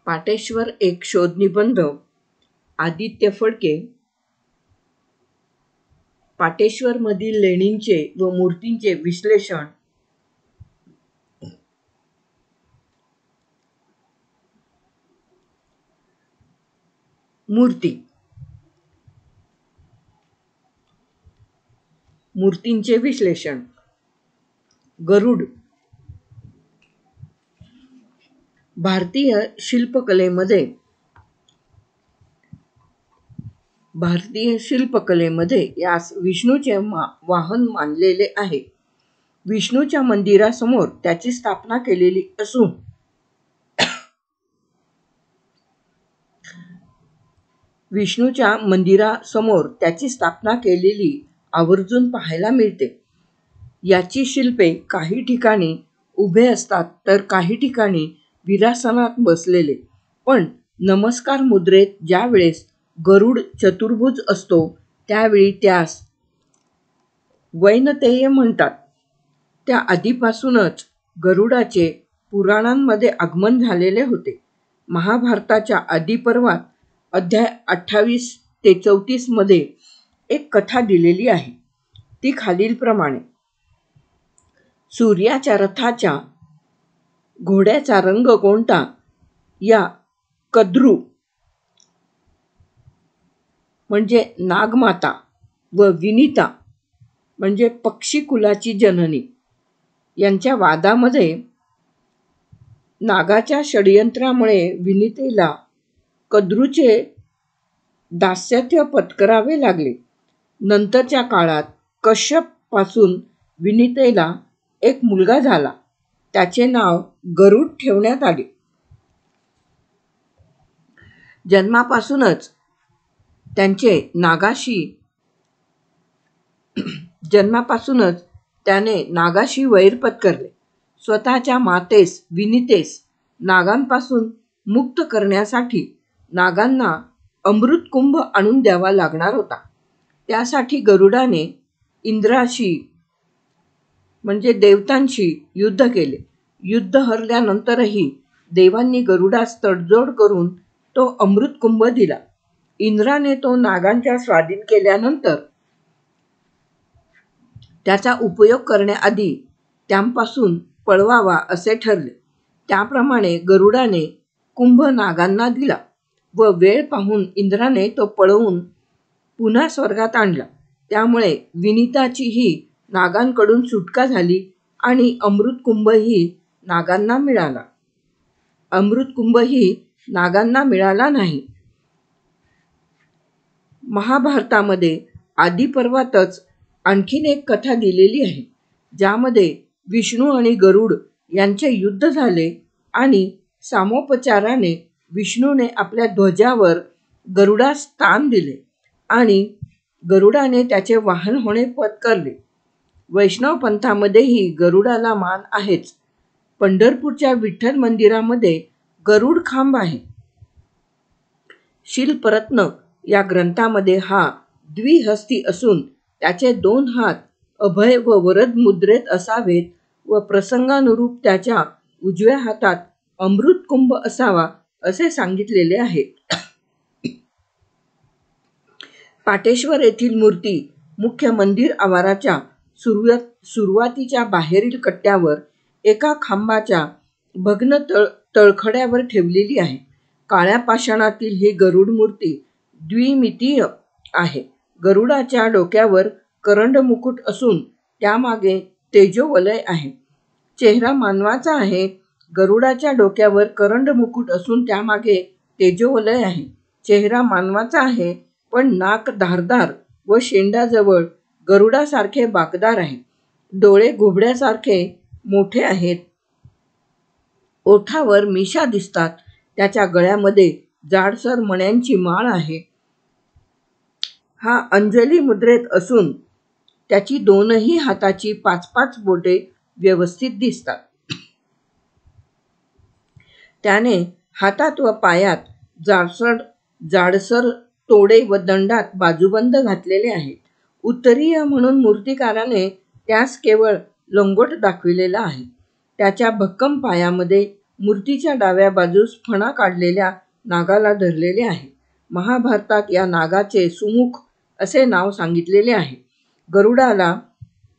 पाटेश्वर एक शोधनिबंध. आदित्य फडके. पाटेश्वरमधील लेणींचे व मूर्तींचे विश्लेषण. मूर्तींचे विश्लेषण. गरुड. भारतीय शिल्पकलेमध्ये यास विष्णूचे वाहन मानलेले आहे. विष्णूच्या मंदिरासमोर त्याची स्थापना केलेली असून आवर्जून पाहायला मिळते. याची शिल्पे काही ठिकाणी उभे असतात तर काही ठिकाणी वीरासनात बसलेले. पण नमस्कार मुद्रेत ज्या वेळेस गरुड चतुर्भुज असतो त्यावेळी त्यास वैनतेय म्हणतात. त्या आधीपासूनच गरुडाचे पुराणांमध्ये आगमन झालेले होते. महाभारताच्या आदिपर्वात अध्याय 28 ते 34 मध्ये एक कथा दिलेली आहे. ती खालीलप्रमाणे. सूर्याच्या रथाच्या घोड्याचा रंग कोणता या कद्रू म्हणजे नागमाता व विनिता म्हणजे पक्षी कुलाची जननी यांच्या वादामध्ये नागाच्या षड्यंत्रामुळे विनितेला कद्रूचे दास्यत्य पत्करावे लागले. नंतरच्या काळात कश्यप पासून विनितेला एक मुलगा झाला. त्याचे नाव गरुड ठेवण्यात आले. जन्मापासूनच त्याने नागाशी वैर पत्करले. स्वतःच्या मातेस विनितेस नागांपासून मुक्त करण्यासाठी नागांना अमृतकुंभ आणून द्यावा लागणार होता. त्यासाठी गरुडाने इंद्राशी म्हणजे देवतांशी युद्ध केले. युद्ध हरल्यानंतरही देवांनी गरुडास तडजोड करून तो अमृतकुंभ दिला. इंद्राने तो नागांच्या स्वाधीन केल्यानंतर त्याचा उपयोग करण्याआधी त्यांपासून पळवावा असे ठरले. त्याप्रमाणे गरुडाने कुंभ नागांना दिला व वेळ पाहून इंद्राने तो पळवून पुन्हा स्वर्गात आणला. त्यामुळे विनिताचीही नागांकडून सुटका झाली आणि अमृतकुंभही नागांना मिळाला नाही. महाभारतामध्ये आदिपर्वातच आणखीन एक कथा दिलेली आहे, ज्यामध्ये विष्णू आणि गरुड यांचे युद्ध झाले आणि सामोपचाराने विष्णूने आपल्या ध्वजावर गरुडास स्थान दिले आणि गरुडाने त्याचे वाहन होणे पत्करले. वैष्णव पंथामध्येही गरुडाला मान आहेच. पंढरपूरच्या विठ्ठल मंदिरामध्ये गरुड खांब आहे. शिल्परत्न या ग्रंथामध्ये हा द्विहस्ती असून त्याचे 2 हात अभय व वरद मुद्रेत असावेत व प्रसंगानुरूप त्याच्या उजव्या हातात अमृतकुंभ असावा असे सांगितलेले आहे. पाटेश्वर येथील मूर्ती मुख्य मंदिर आवाराच्या सुरुवातीच्या बाहेरील कट्ट्यावर एका खांबाच्या भग्न तळखड्यावर ठेवलेली आहे. काळ्या पाषाणातील ही गरुड मूर्ती द्विमितीय आहे. गरुडाच्या डोक्यावर करंड मुकुट असून त्यामागे तेजोवलय आहे. चेहरा मानवाचा आहे. गरुडाच्या डोक्यावर करंड मुकुट असून त्यामागे तेजोवलय आहे. चेहरा मानवाचा आहे, पण नाक धारदार व शेंडाजवळ गरुडासारखे बाकदार आहे. डोळे घुबड्यासारखे मोठे आहेत. ओठावर मिशा दिसतात. त्याच्या गळ्यामध्ये जाडसर मण्यांची माळ आहे. हा अंजली मुद्रेत असून त्याची 2ही हाताची 5-5 बोटे व्यवस्थित दिसतात. त्याने हातात व पायात जाडसर तोडे व दंडात बाजूबंद घातलेले आहेत. उत्तरीय म्हणून मूर्तिकाराने त्यास केवळ लंगोट दाखविलेला आहे. त्याच्या भक्कम पायामध्ये मूर्तीच्या डाव्या बाजूस फणा काढलेल्या नागाला धरलेले आहे. महाभारतात या नागाचे सुमुख असे नाव सांगितलेले आहे. गरुडाला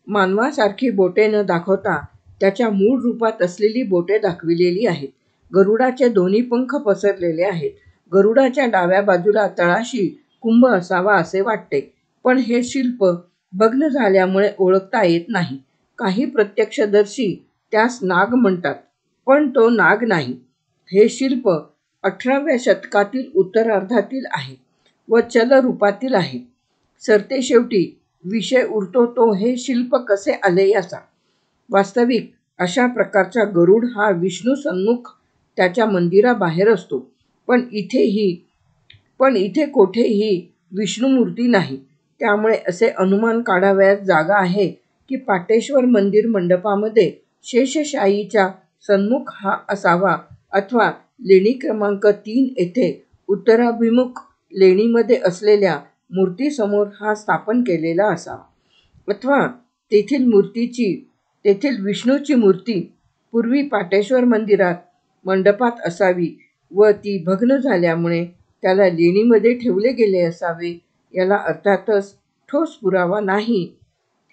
मानवासारखी बोटे न दाखवता त्याच्या मूळ रूपात असलेली बोटे दाखविलेली आहेत. गरुडाचे दोन्ही पंख पसरलेले आहेत. गरुडाच्या डाव्या बाजूला तळाशी कुंभ असावा असे वाटते, पण हे शिल्प भग्न झाल्यामुळे ओळखता येत नाही. काही प्रत्यक्षदर्शी त्यास नाग म्हणतात, पण तो नाग नाही. हे शिल्प 18व्या शतकातील उत्तरार्धातील आहे व चल रूपातील आहे. सरतेशेवटी विषय उरतो तो हे शिल्प कसे आले याचा. वास्तविक अशा प्रकारचा गरुड हा विष्णू सन्मुख त्याच्या मंदिराबाहेर असतो, पण इथे कोठेही विष्णुमूर्ती नाही. त्यामुळे असे अनुमान काढावयास जागा आहे की पाटेश्वर मंदिर मंडपामध्ये शेषशायीच्या सन्मुख हा असावा, अथवा लेणी क्रमांक 3 येथे उत्तराभिमुख लेणीमध्ये असलेल्या मूर्तीसमोर हा स्थापन केलेला असावा, अथवा तेथील विष्णूची मूर्ती पूर्वी पाटेश्वर मंडपात असावी व ती भग्न झाल्यामुळे त्याला लेणीमध्ये ठेवले गेले असावे. याला अर्थातच ठोस पुरावा नाही,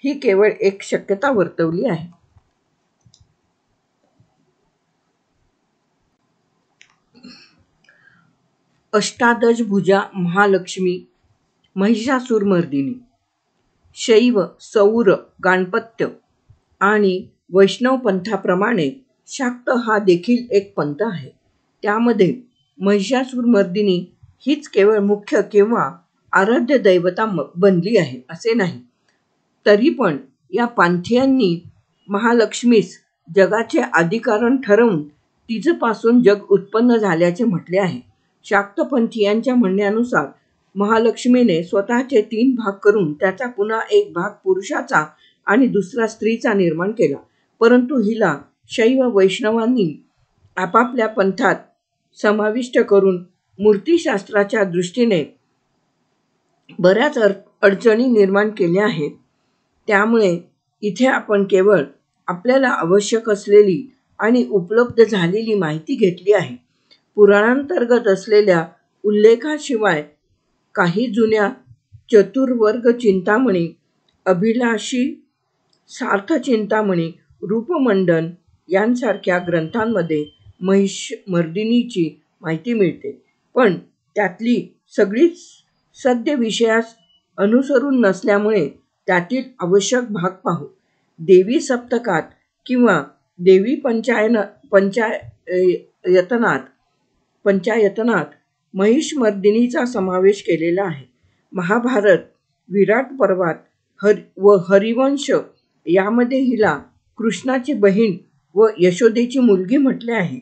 ही केवळ एक शक्यता वर्तवली आहे. अष्टादश भुजा महालक्ष्मी महिषासुरमर्दिनी. शैव, सौर, गाणपत्य आणि वैष्णव पंथाप्रमाणे शाक्त हा देखील एक पंथ आहे. त्यामध्ये महिषासुरमर्दिनी हीच केवळ मुख्य किंवा आराध्य दैवता बनली आहे असे नाही. तरी पण या पांथीयांनी महालक्ष्मीस जगाचे आदिकारण ठरवून तिजपासून जग उत्पन्न झाल्याचे म्हटले आहे. शाक्तपंथीयांच्या म्हणण्यानुसार महालक्ष्मीने स्वतःचे 3 भाग करून त्याचा पुन्हा एक भाग पुरुषाचा आणि दुसरा स्त्रीचा निर्माण केला. परंतु हिला शैव वैष्णवांनी आपापल्या पंथात समाविष्ट करून मूर्तिशास्त्राच्या दृष्टीने बऱ्याच अडचणी निर्माण केल्या आहेत. त्यामुळे इथे आपण केवळ आपल्याला आवश्यक असलेली आणि उपलब्ध झालेली माहिती घेतली आहे. पुराणांतर्गत असलेल्या उल्लेखाशिवाय काही जुन्या चतुर्वर्ग चिंतामणी, अभिलाषी, सार्थचिंतामणी, रूपमंडन यांसारख्या ग्रंथांमध्ये महिषमर्दिनीची माहिती मिळते. पण त्यातली सगळीच सद्य विषयास अनुसरून नसल्यामुळे त्यातील आवश्यक भाग पाहू. देवी सप्तकात किंवा देवी पंचायतनात महिषमर्दिनीचा समावेश केलेला आहे. महाभारत, विराट पर्वात व हरिवंश यामध्ये हिला कृष्णाची बहीण व यशोदेची मुलगी म्हटले आहे.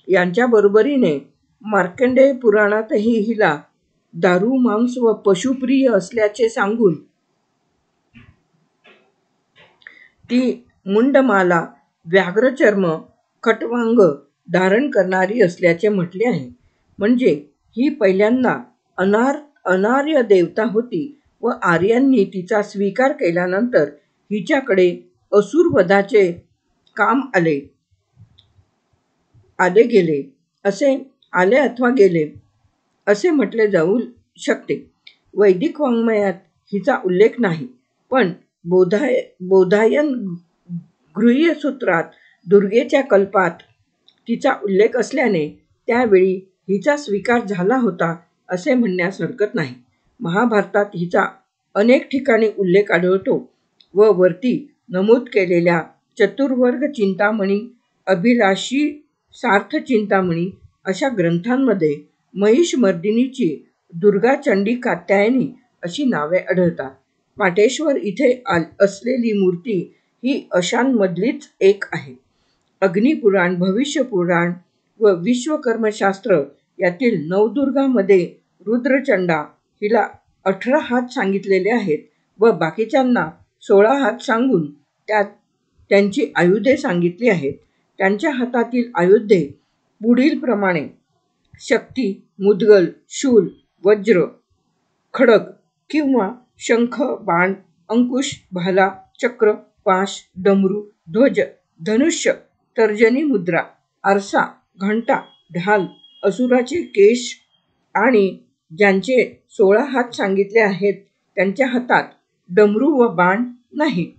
यांच्या बरोबरीने मार्कंडेय पुराणातही हिला दारू, मांस व पशुप्रिय असल्याचे सांगून ती मुंडमाला, व्याघ्रचर्म, खटवांग धारण करणारी असल्याचे म्हटले आहे. म्हणजे ही पहिल्यांदा अनार्य देवता होती व आर्यांनी तिचा स्वीकार केल्यानंतर हिच्याकडे असुरवधाचे काम आले अथवा गेले असे म्हटले जाऊ शकते. वैदिक वाङ्मयात हिचा उल्लेख नाही, पण बोधायन गृह्यसूत्रात दुर्गेच्या कल्पात तिचा उल्लेख असल्याने त्यावेळी हिचा स्वीकार झाला होता असे म्हणण्यास हरकत नाही. महाभारतात हिचा अनेक ठिकाणी उल्लेख आढळतो व वरती नमूद केलेल्या चतुर्वर्ग चिंतामणी, अभिलाषी, सार्थचिंतामणी अशा ग्रंथांमध्ये महिषमर्दिनीची दुर्गा, चंडी, कात्यायनी अशी नावे आढळतात. पाटेश्वर इथे असलेली मूर्ती ही अशांमधलीच एक आहे. अग्निपुराण, भविष्यपुराण व विश्वकर्मशास्त्र यातील नवदुर्गामध्ये रुद्रचंडा हिला 18 हात सांगितलेले आहेत व बाकीच्यांना 16 हात सांगून त्यात त्यांची आयुधे सांगितली आहेत. त्यांच्या हातातील आयुधे पुढील प्रमाणे: शक्ती, मुद्गल, शूल, वज्र, खड्ग किंवा शंख, बाण, अंकुश, भाला, चक्र, पाश, डमरू, ध्वज, धनुष्य, तर्जनी मुद्रा, आरसा, घंटा, ढाल, असुराचे केश आणि ज्यांचे 16 हात सांगितले आहेत त्यांच्या हातात डमरू व बाण नाही.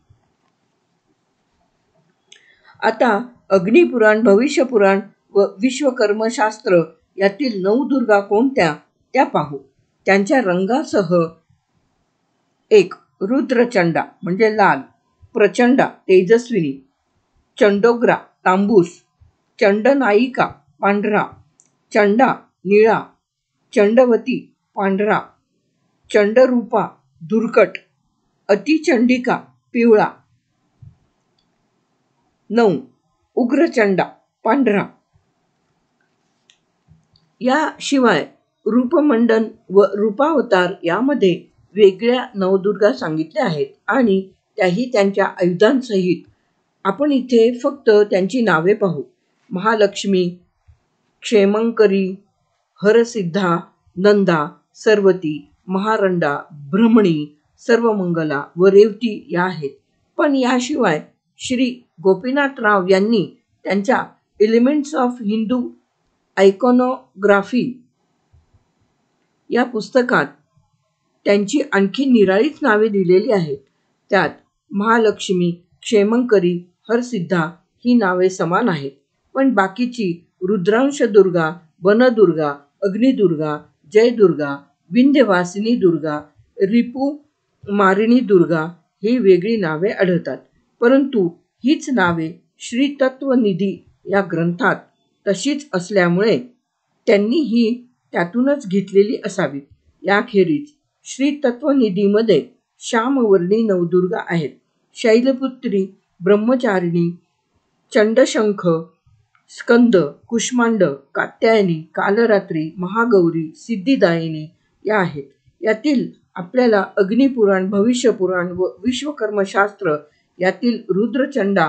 आता अग्निपुराण, भविष्यपुराण व विश्वकर्मशास्त्र यातील 9 दुर्गा कोणत्या त्या पाहू. त्यांच्या रंगासह 1. रुद्रचंडा म्हणजे लाल, प्रचंडा तेजस्विनी, चंडोग्रा तांबूस, चंडनायिका पांढरा, चंडा निळा, चंडवती पांढरा, चंडरूपा धुरकट, अतिचंडिका पिवळा. 9. उग्रचंडा पांढरा. याशिवाय रूपमंडन व रूपावतार यामध्ये वेगळ्या नवदुर्गा सांगितल्या आहेत आणि त्याही त्यांच्या आयुधांसहित. आपण इथे फक्त त्यांची नावे पाहू. महालक्ष्मी, क्षेमंकरी, हरसिद्धा, नंदा, सर्वती, महारंडा, ब्रह्मणी, सर्वमंगला व रेवती या आहेत. पण याशिवाय श्री गोपीनाथराव यांनी त्यांच्या एलिमेंट्स ऑफ हिंदू आयकॉनोग्राफी या पुस्तकात त्यांची आणखी निराळीच नावे दिलेली आहेत. त्यात महालक्ष्मी, क्षेमंकरी, हरसिद्धा ही नावे समान आहेत. पण बाकीची रुद्रांश दुर्गा, वनदुर्गा, अग्निदुर्गा, जयदुर्गा, विंध्यवासिनी दुर्गा, रिपू मारिणी दुर्गा ही वेगळी नावे आढळतात. परंतु हीच नावे श्री तत्वनिधी या ग्रंथात तशीच असल्यामुळे त्यांनी ही त्यातूनच घेतलेली असावीत. याखेरीज श्री तत्वनिधीमध्ये श्यामवर्णी नवदुर्गा आहेत. शैलपुत्री, ब्रह्मचारिणी, चंडशंख, स्कंद, कुष्मांड, कात्यायनी, कालरात्री, महागौरी, सिद्धिदायिनी या आहेत. यातील आपल्याला अग्निपुराण, भविष्यपुराण व विश्वकर्मशास्त्र यातील रुद्रचंडा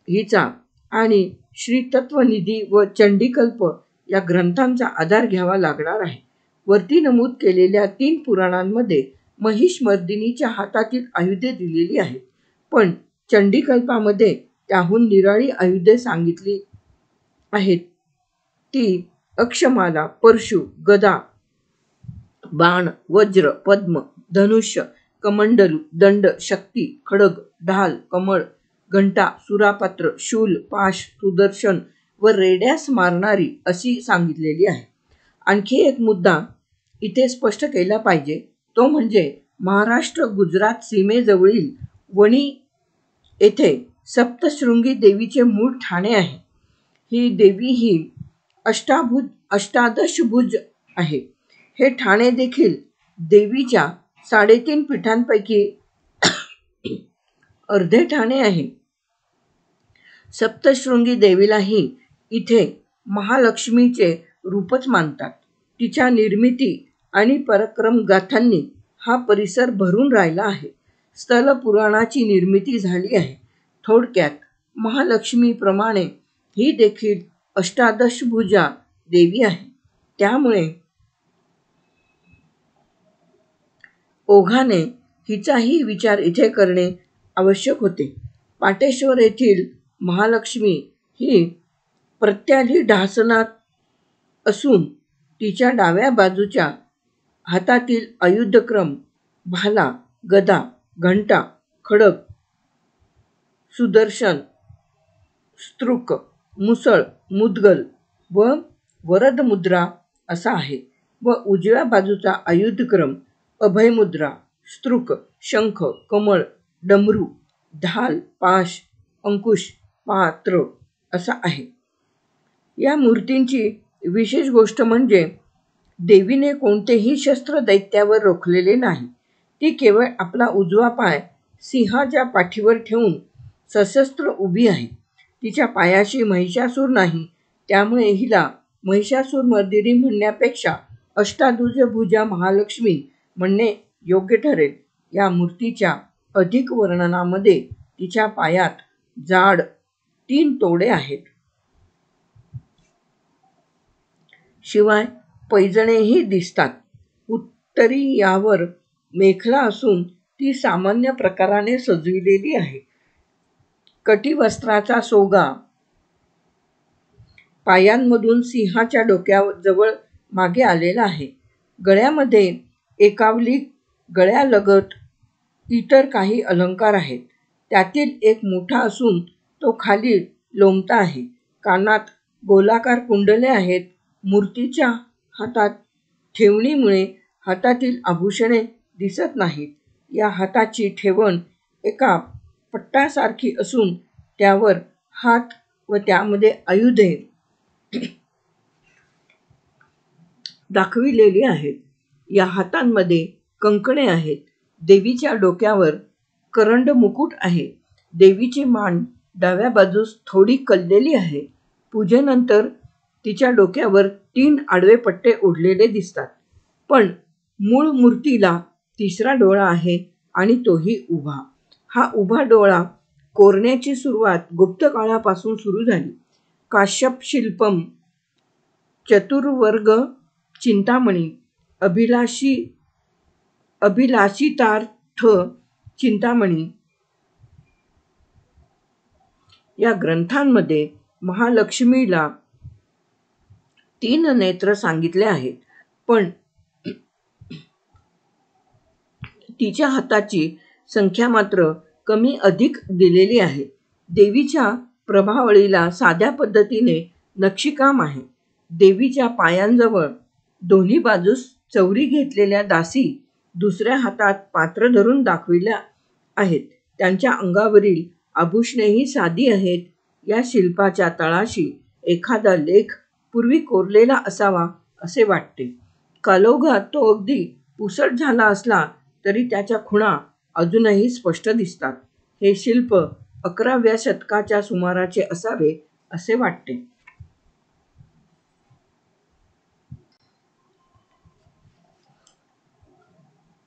हिचा आणि श्री तत्वनिधी व चंडीकल्प या ग्रंथांचा आधार घ्यावा लागणार आहे. वरती नमूद केलेल्या 3 पुराणांमध्ये महिषमर्दिनीच्या हातातील आयुधे दिलेली आहेत. पण चंडीकल्पामध्ये त्याहून निराळी आयुधे सांगितली आहेत. ती अक्षमाला, परशु, गदा, बाण, वज्र, पद्म, धनुष्य, कमंडलू, दंड, शक्ती, खड्ग, ढाल, कमळ, घंटा, सुरापात्र, शूल, पाश, सुदर्शन व रेड्यास मारणारी अशी सांगितलेली आहे. आणखी एक मुद्दा इथे स्पष्ट केला पाहिजे, तो म्हणजे महाराष्ट्र गुजरात सीमेजवळील वणी येथे सप्तशृंगी देवीचे मूळ ठाणे आहे. ही देवी ही अष्टादशभुज आहे. हे ठाणे देखील देवीच्या 3.5 पीठांपैकी अर्धे ठाणे आहे. सप्तशृंगी देवीलाही इथे महालक्ष्मीचे रूपच मानतात. तिच्या निर्मिती आणि पराक्रम गाथांनी हा परिसर भरून राहिला आहे. स्थल पुराणाची निर्मिती झाली आहे. थोडक्यात महालक्ष्मीप्रमाणे ही देखील अष्टादशभुजा देवी आहे. त्यामुळे ओघाने हिचाही विचार इथे करणे आवश्यक होते. पाटेश्वर येथील महालक्ष्मी ही प्रत्याधिढासनात असून तिच्या डाव्या बाजूच्या हातातील आयुधक्रम भाला, गदा, घंटा, खड्ग, सुदर्शन, स्तृक, मुसळ, मुद्गल व वरदमुद्रा असा आहे व उजव्या बाजूचा आयुधक्रम अभयमुद्रा, स्तृक, शंख, कमळ, डमरू, ढाल, पाश, अंकुश, पात्र असा आहे. या मूर्तींची विशेष गोष्ट म्हणजे देवीने कोणतेही शस्त्र दैत्यावर रोखलेले नाही. ती केवळ आपला उजवा पाय सिंहाच्या पाठीवर ठेवून सशस्त्र उभी आहे. तिच्या पायाशी महिषासूर नाही. त्यामुळे हिला महिषासूरमर्दिनी म्हणण्यापेक्षा अष्टादशभुजा महालक्ष्मी म्हणणे योग्य ठरेल. या मूर्तीच्या अधिक वर्णनामध्ये तिच्या पायात जाड 3 तोडे आहेत. शिवाय पैजणेही दिसतात. उत्तरी यावर मेखला असून ती सामान्य प्रकाराने सजविलेली आहे. कटिवस्त्राचा सोगा पायांमधून सिंहाच्या डोक्याजवळ मागे आलेला आहे. गळ्यामध्ये एकावली गळ्यालगत इतर काही अलंकार आहेत. त्यातील एक मोठा असून तो खाली लोंबता आहे. कानात गोलाकार कुंडले आहेत. मूर्तीच्या हातात ठेवणीमुळे हातातील आभूषणे दिसत नाहीत. या हाताची ठेवण एका पट्टासारखी असून त्यावर हात व त्यामध्ये आयुधे दाखविलेली आहेत. या हातांमध्ये कंकणे आहेत. देवीच्या डोक्यावर करंड मुकुट आहे. देवीची मान डाव्या बाजूस थोडी कललेली आहे. पूजेनंतर तिच्या डोक्यावर 3 आडवे पट्टे ओढलेले दिसतात. पण मूळ मूर्तीला तिसरा डोळा आहे आणि तोही उभा. हा उभा डोळा कोरण्याची सुरुवात गुप्त काळापासून सुरू झाली. काश्यप शिल्पम, चतुर्वर्ग चिंतामणी, अभिलाषितार्थ चिंतामणी या ग्रंथांमध्ये महालक्ष्मीला 3 नेत्र सांगितले आहेत. पण तिच्या हाताची संख्या मात्र कमी अधिक दिलेली आहे. देवीच्या प्रभावळीला साध्या पद्धतीने नक्षीकाम आहे. देवीच्या पायांजवळ दोन्ही बाजूस चौरी घेतलेल्या दासी दुसऱ्या हातात पात्र धरून दाखविल्या आहेत. त्यांच्या अंगावरील आभूषणेही साधी आहेत. या शिल्पाच्या तळाशी एखादा लेख पूर्वी कोरलेला असावा असे वाटते. कालौघात तो अगदी पुसट झाला असला तरी त्याच्या खुणा अजूनही स्पष्ट दिसतात. हे शिल्प 11व्या शतकाच्या सुमाराचे असावे असे वाटते.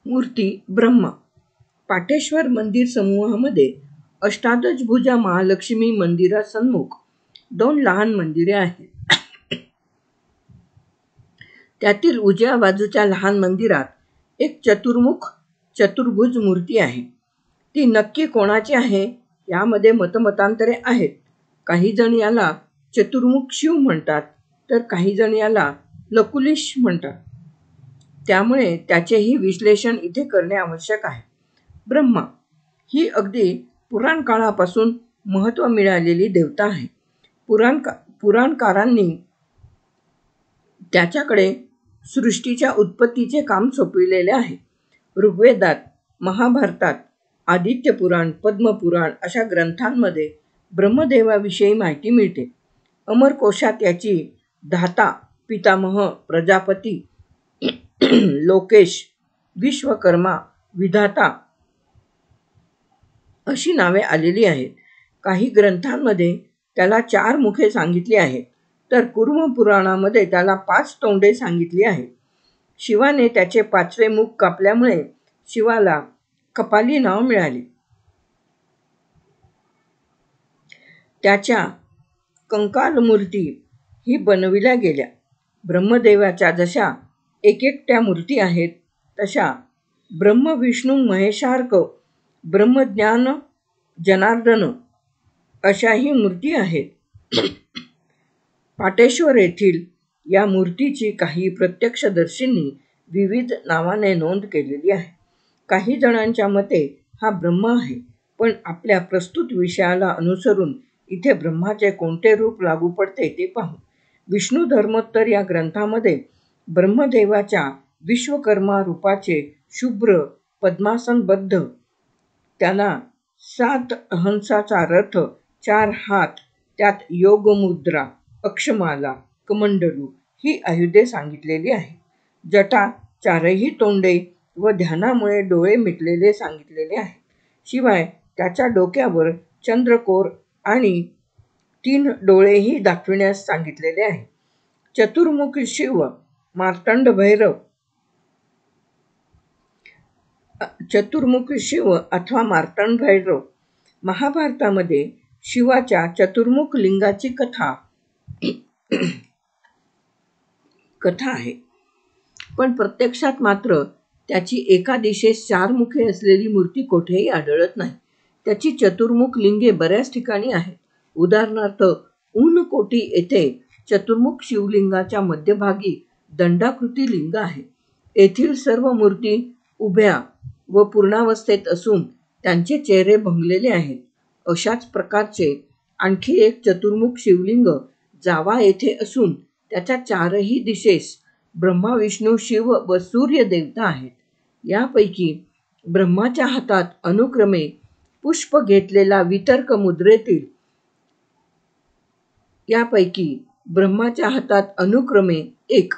मूर्ती ब्रह्मा. पाटेश्वर मंदिर समूहामध्ये अष्टादशभुजा महालक्ष्मी मंदिरासन्मुख 2 लहान मंदिरे आहेत. त्यातील उजव्या बाजूच्या लहान मंदिरात एक चतुर्भुज मूर्ती आहे. ती नक्की कोणाची आहे यामध्ये मतमतांतरे आहेत. काही जण याला चतुर्मुख शिव म्हणतात तर काही जण याला लकुलिश म्हणतात. त्यामुळे त्याचेही विश्लेषण इथे करणे आवश्यक आहे. ब्रह्मा ही अगदी पुराण काळापासून महत्त्व मिळालेली देवता आहे. पुराणकारांनी त्याच्याकडे सृष्टीच्या उत्पत्तीचे काम सोपविलेले आहे. ऋग्वेदात, महाभारतात, आदित्य पुराण, पद्मपुराण अशा ग्रंथांमध्ये ब्रह्मदेवाविषयी माहिती मिळते. अमरकोशात याची धाता, पितामह, प्रजापती, लोकेश, विश्वकर्मा, विधाता अशी नावे आलेली आहेत. काही ग्रंथांमध्ये त्याला 4 मुखे सांगितली आहेत तर कुर्म पुराणामध्ये त्याला 5 तोंडे सांगितली आहेत. शिवाने त्याचे 5वे मुख कापल्यामुळे शिवाला कपाली नाव मिळाले. त्याच्या कंकाल मूर्ती ही बनविल्या गेल्या. ब्रह्मदेवाच्या जशा एकेकट्या मूर्ती आहेत तशा ब्रह्म विष्णू महेशार्क, ब्रह्मज्ञान जनार्दन अशाही मूर्ती आहेत. पाटेश्वर येथील या मूर्तीची काही प्रत्यक्षदर्शींनी विविध नावाने नोंद केलेली आहे. काही जणांच्या मते हा ब्रह्मा आहे. पण आपल्या प्रस्तुत विषयाला अनुसरून इथे ब्रह्माचे कोणते रूप लागू पडते ते पाहू. विष्णू धर्मोत्तर या ग्रंथामध्ये ब्रह्मदेवाच्या विश्वकर्मा रूपाचे शुभ्र पद्मासनबद्ध, त्याला 7 हंसाचा रथ, 4 हात, त्यात योगमुद्रा, अक्षमाला, कमंडलू ही आयुधे सांगितलेली आहे. जटा, 4ही तोंडे व ध्यानामुळे डोळे मिटलेले सांगितलेले आहे. शिवाय त्याच्या डोक्यावर चंद्रकोर आणि 3 डोळेही दाखविण्यास सांगितलेले आहे. चतुर्मुख शिव, मार्तंड भैरव, चतुर्मुख शिव अथवा मार्तंड भैरव. महाभारतामध्ये शिवाच्या चतुर्मुख लिंगाची कथा आहे. पण प्रत्यक्षात मात्र त्याची एका दिशेस 4 मुखे असलेली मूर्ती कोठेही आढळत नाही. त्याची चतुर्मुख लिंगे बऱ्याच ठिकाणी आहेत. उदाहरणार्थ ऊनकोटी येथे चतुर्मुख शिवलिंगाच्या मध्यभागी दंडाकृती लिंग आहे. येथील सर्व मूर्ती उभ्या व पूर्णावस्थेत असून त्यांचे चेहरे भंगलेले आहेत. अशाच प्रकारचे आणखी एक चतुर्मुख शिवलिंग जावा येथे असून त्याच्या चारही दिशेस ब्रह्मा, विष्णू, शिव व सूर्य देवता आहेत. यापैकी ब्रह्माच्या हातात अनुक्रमे पुष्प घेतलेला वितर्क मुद्रेतील एक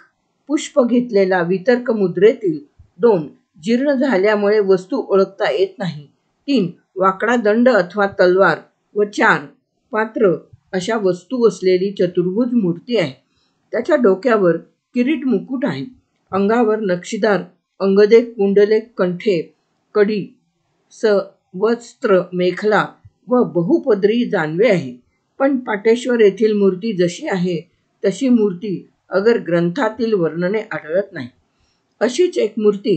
पुष्प घेतलेला वितर्क मुद्रेतील 2 जीर्ण झाल्यामुळे वस्तू ओळखता येत नाही, 3 वाकडा दंड अथवा तलवार व 4 पात्र अशा वस्तू असलेली चतुर्भुज मूर्ती आहे. त्याच्या डोक्यावर किरीट मुकुट आहे. अंगावर नक्षीदार अंगदे, कुंडले, कंठे, कडी, वस्त्र, मेखला व बहुपदरी जानवे आहे. पण पाटेश्वर येथील मूर्ती जशी आहे तशी मूर्ती अगर ग्रंथातील वर्णने आढळत नाही. अशीच एक मूर्ती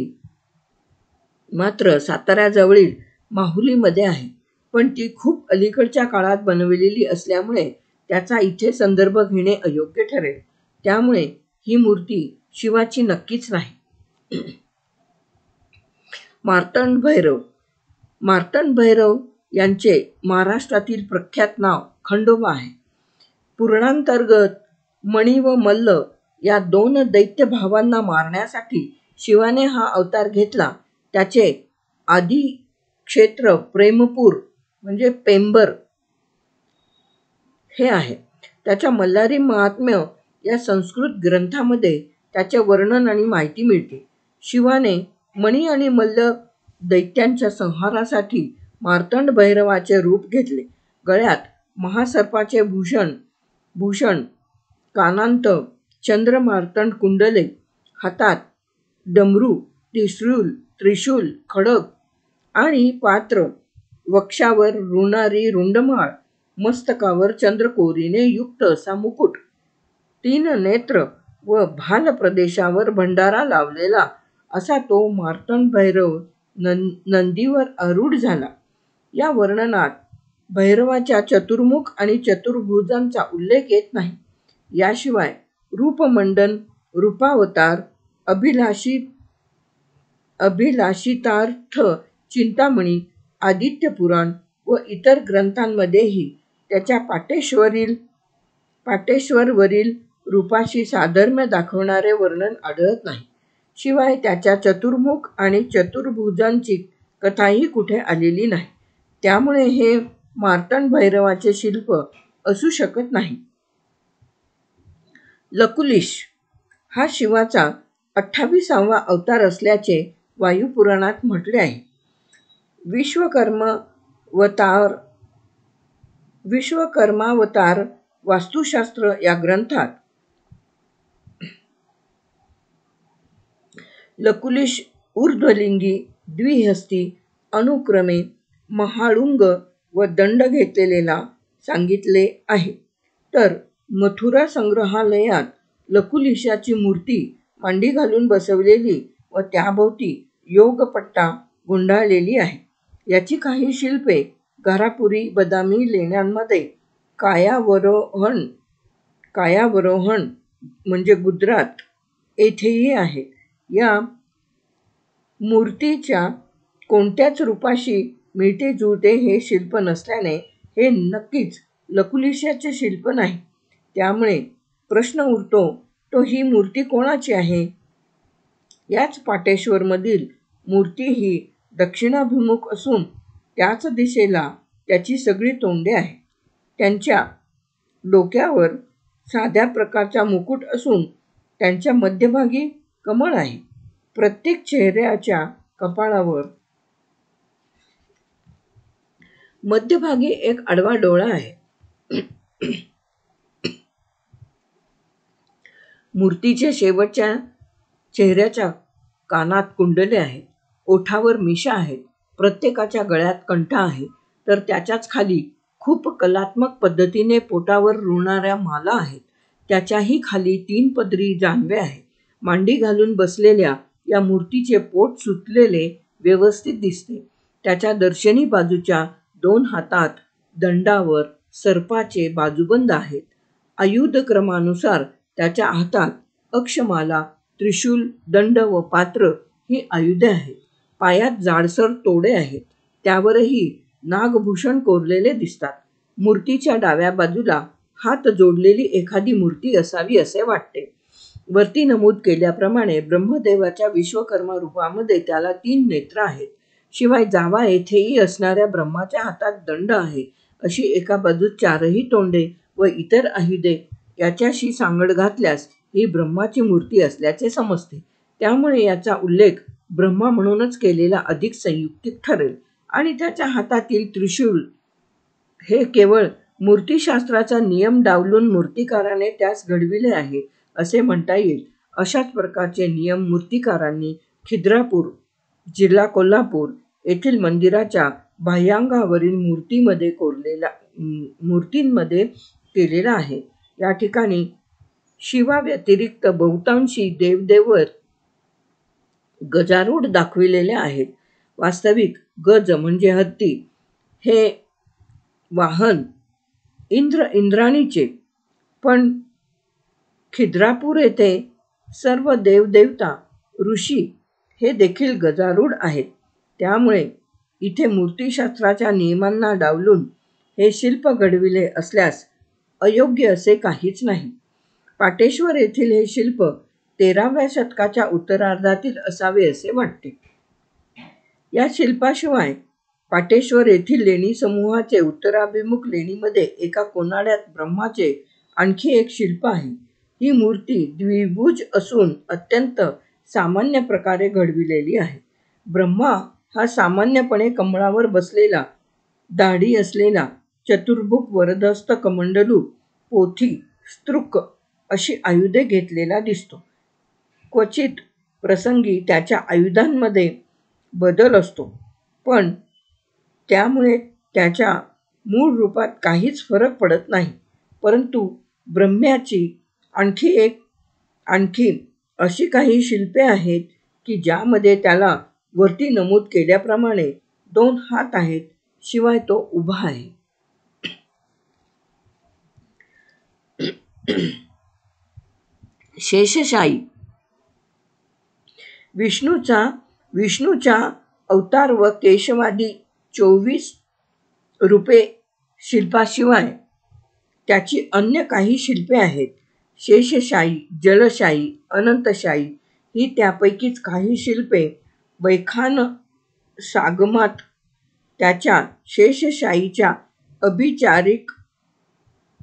मात्र साताऱ्याजवळील माहुलीमध्ये आहे, पण ती खूप अलीकडच्या काळात बनवलेली असल्यामुळे त्याचा इथे संदर्भ घेणे अयोग्य ठरेल. त्यामुळे ही मूर्ती शिवाची नक्कीच नाही. मार्तंड भैरव यांचे महाराष्ट्रातील प्रख्यात नाव खंडोबा आहे. पुराणांतर्गत मणी व मल्ल या 2 दैत्य भावांना मारण्यासाठी शिवाने हा अवतार घेतला. त्याचे आदी क्षेत्र प्रेमपूर म्हणजे पेंबर हे आहे. त्याच्या मल्हारी महात्म्य या संस्कृत ग्रंथामध्ये त्याचे वर्णन आणि माहिती मिळते. शिवाने मणी आणि मल्ल दैत्यांच्या संहारासाठी मार्तंड भैरवाचे रूप घेतले. गळ्यात महासर्पाचे भूषण, कानांत चंद्र मार्तंड कुंडले, हातात डमरू, त्रिशूल, खड्ग आणि पात्र, वक्षावर रुणारी रुंडमाळ, मस्तकावर चंद्रकोरीने युक्त असा मुकुट, 3 नेत्र व भाल प्रदेशावर भंडारा लावलेला असा तो मार्तंड भैरव नंदीवर आरूढ झाला. या वर्णनात भैरवाच्या चतुर्मुख आणि चतुर्भुजांचा उल्लेख येत नाही. याशिवाय रूपमंडन, रूपावतार, अभिलाषितार्थ चिंतामणी, आदित्य पुराण व इतर ग्रंथांमध्येही त्याच्या पाटेश्वरवरील रूपाशी साधर्म्य दाखवणारे वर्णन आढळत नाही. शिवाय त्याच्या चतुर्मुख आणि चतुर्भुजांची कथाही कुठे आलेली नाही. त्यामुळे हे मार्तंड भैरवाचे शिल्प असू शकत नाही. लकुलिश हा शिवाचा 28वा अवतार असल्याचे वायुपुराणात म्हटले आहे. विश्वकर्मावतार वास्तुशास्त्र या ग्रंथात लकुलिश ऊर्ध्वलिंगी, द्विहस्ती, अनुक्रमे महाळुंग व दंड घेतलेला सांगितले आहे. तर मथुरा संग्रहालयात लकुलिशाची मूर्ती मांडी घालून बसवलेली व त्याभोवती योगपट्टा गुंडाळलेली आहे. याची काही शिल्पे घारापुरी, बदामी लेण्यांमध्ये कायावरोहण म्हणजे गुजरात येथेही आहेत. या मूर्तीच्या कोणत्याच रूपाशी मिळते जुळते हे शिल्प नसल्याने हे नक्कीच लकुलिशाचे शिल्प नाही. त्यामुळे प्रश्न उरतो तो ही मूर्ती कोणाची आहे? याच पाटेश्वरमधील मूर्ती ही दक्षिणाभिमुख असून त्याच दिशेला त्याची सगळी तोंडे आहेत. त्यांच्या डोक्यावर साध्या प्रकारचा मुकुट असून त्यांच्या मध्यभागी कमळ आहे. प्रत्येक चेहऱ्याच्या कपाळावर मध्यभागी एक आडवा डोळा आहे. मूर्तीच्या शेवटच्या चेहऱ्याच्या कानात कुंडले आहेत. ओठावर मिशा आहेत. प्रत्येकाच्या गळ्यात कंठा आहे. तर त्याच्याच खाली खूप कलात्मक पद्धतीने पोटावर रुळणाऱ्या माला आहेत. त्याच्याही खाली 3 पदरी जानवे आहे. मांडी घालून बसलेल्या या मूर्तीचे पोट सुटलेले व्यवस्थित दिसते. त्याच्या दर्शनी बाजूच्या 2 हातात दंडावर सर्पाचे बाजूबंद आहेत. आयुध क्रमानुसार त्याच्या हातात अक्षमाला, त्रिशूल, दंड व पात्र ही आयुधे आहेत. पायात जाडसर तोडे आहेत. त्यावरही नागभूषण कोरलेले दिसतात. मूर्तीच्या डाव्या बाजूला हात जोडलेली एखादी मूर्ती असावी असे वाटते. वरती नमूद केल्याप्रमाणे ब्रह्मदेवाच्या विश्वकर्मा रूपामध्ये त्याला 3 नेत्र आहेत. शिवाय जावा येथेही असणाऱ्या ब्रह्माच्या हातात दंड आहे. अशी एका बाजूस 4ही तोंडे व इतर आयुधे याच्याशी सांगड घातल्यास ही ब्रह्माची मूर्ती असल्याचे समजते. त्यामुळे याचा उल्लेख ब्रह्मा म्हणूनच केलेला अधिक संयुक्तिक ठरेल. आणि त्याच्या हातातील त्रिशूल हे केवळ मूर्तिशास्त्राचा नियम डावलून मूर्तिकाराने त्यास घडविले आहे असे म्हणता येईल. अशाच प्रकारचे नियम मूर्तिकारांनी खिद्रापूर, जिल्हा कोल्हापूर येथील मंदिराच्या बाह्यांगावरील मूर्तींमध्ये केलेला आहे. या ठिकाणी शिवाव्यतिरिक्त बहुतांशी देवदेवर गजारूढ दाखविलेले आहेत. वास्तविक गज म्हणजे हत्ती हे वाहन इंद्राणीचे, पण खिद्रापूर येथे सर्व देवदेवता, ऋषी हे देखील गजारूढ आहेत. त्यामुळे इथे मूर्तिशास्त्राच्या नियमांना डावलून हे शिल्प घडविले असल्यास अयोग्य असे काहीच नाही. पाटेश्वर येथील हे शिल्प 13व्या शतकाच्या उत्तरार्धातील असावे असे वाटते. या शिल्पाशिवाय पाटेश्वर येथील लेणी समूहाचे उत्तराभिमुख लेणीमध्ये एका कोनाड्यात ब्रह्माचे आणखी एक शिल्प आहे. ही मूर्ती द्विभुज असून अत्यंत सामान्य प्रकारे घडविलेली आहे. ब्रह्मा हा सामान्यपणे कमळावर बसलेला, दाढी असलेला, चतुर्भुज वरदहस्त कमंडलू, पोथी, स्तृक अशी आयुधे घेतलेला दिसतो. क्वचित प्रसंगी त्याच्या आयुधांमध्ये बदल असतो, पण त्यामुळे त्याच्या मूळ रूपात काहीच फरक पडत नाही. परंतु ब्रह्म्याची आणखी अशी काही शिल्पे आहेत की ज्यामध्ये त्याला वरती नमूद केल्याप्रमाणे 2 हात आहेत, शिवाय तो उभा आहे. शेषशायी विष्णूच्या अवतार व केशवादी 24 रूपे शिल्पाशिवाय त्याची अन्य काही शिल्पे आहेत. शेषशायी, जलशायी, अनंतशायी ही त्यापैकीच काही शिल्पे वैखानसागमात त्याच्या शेषशायीच्या अभिचारिक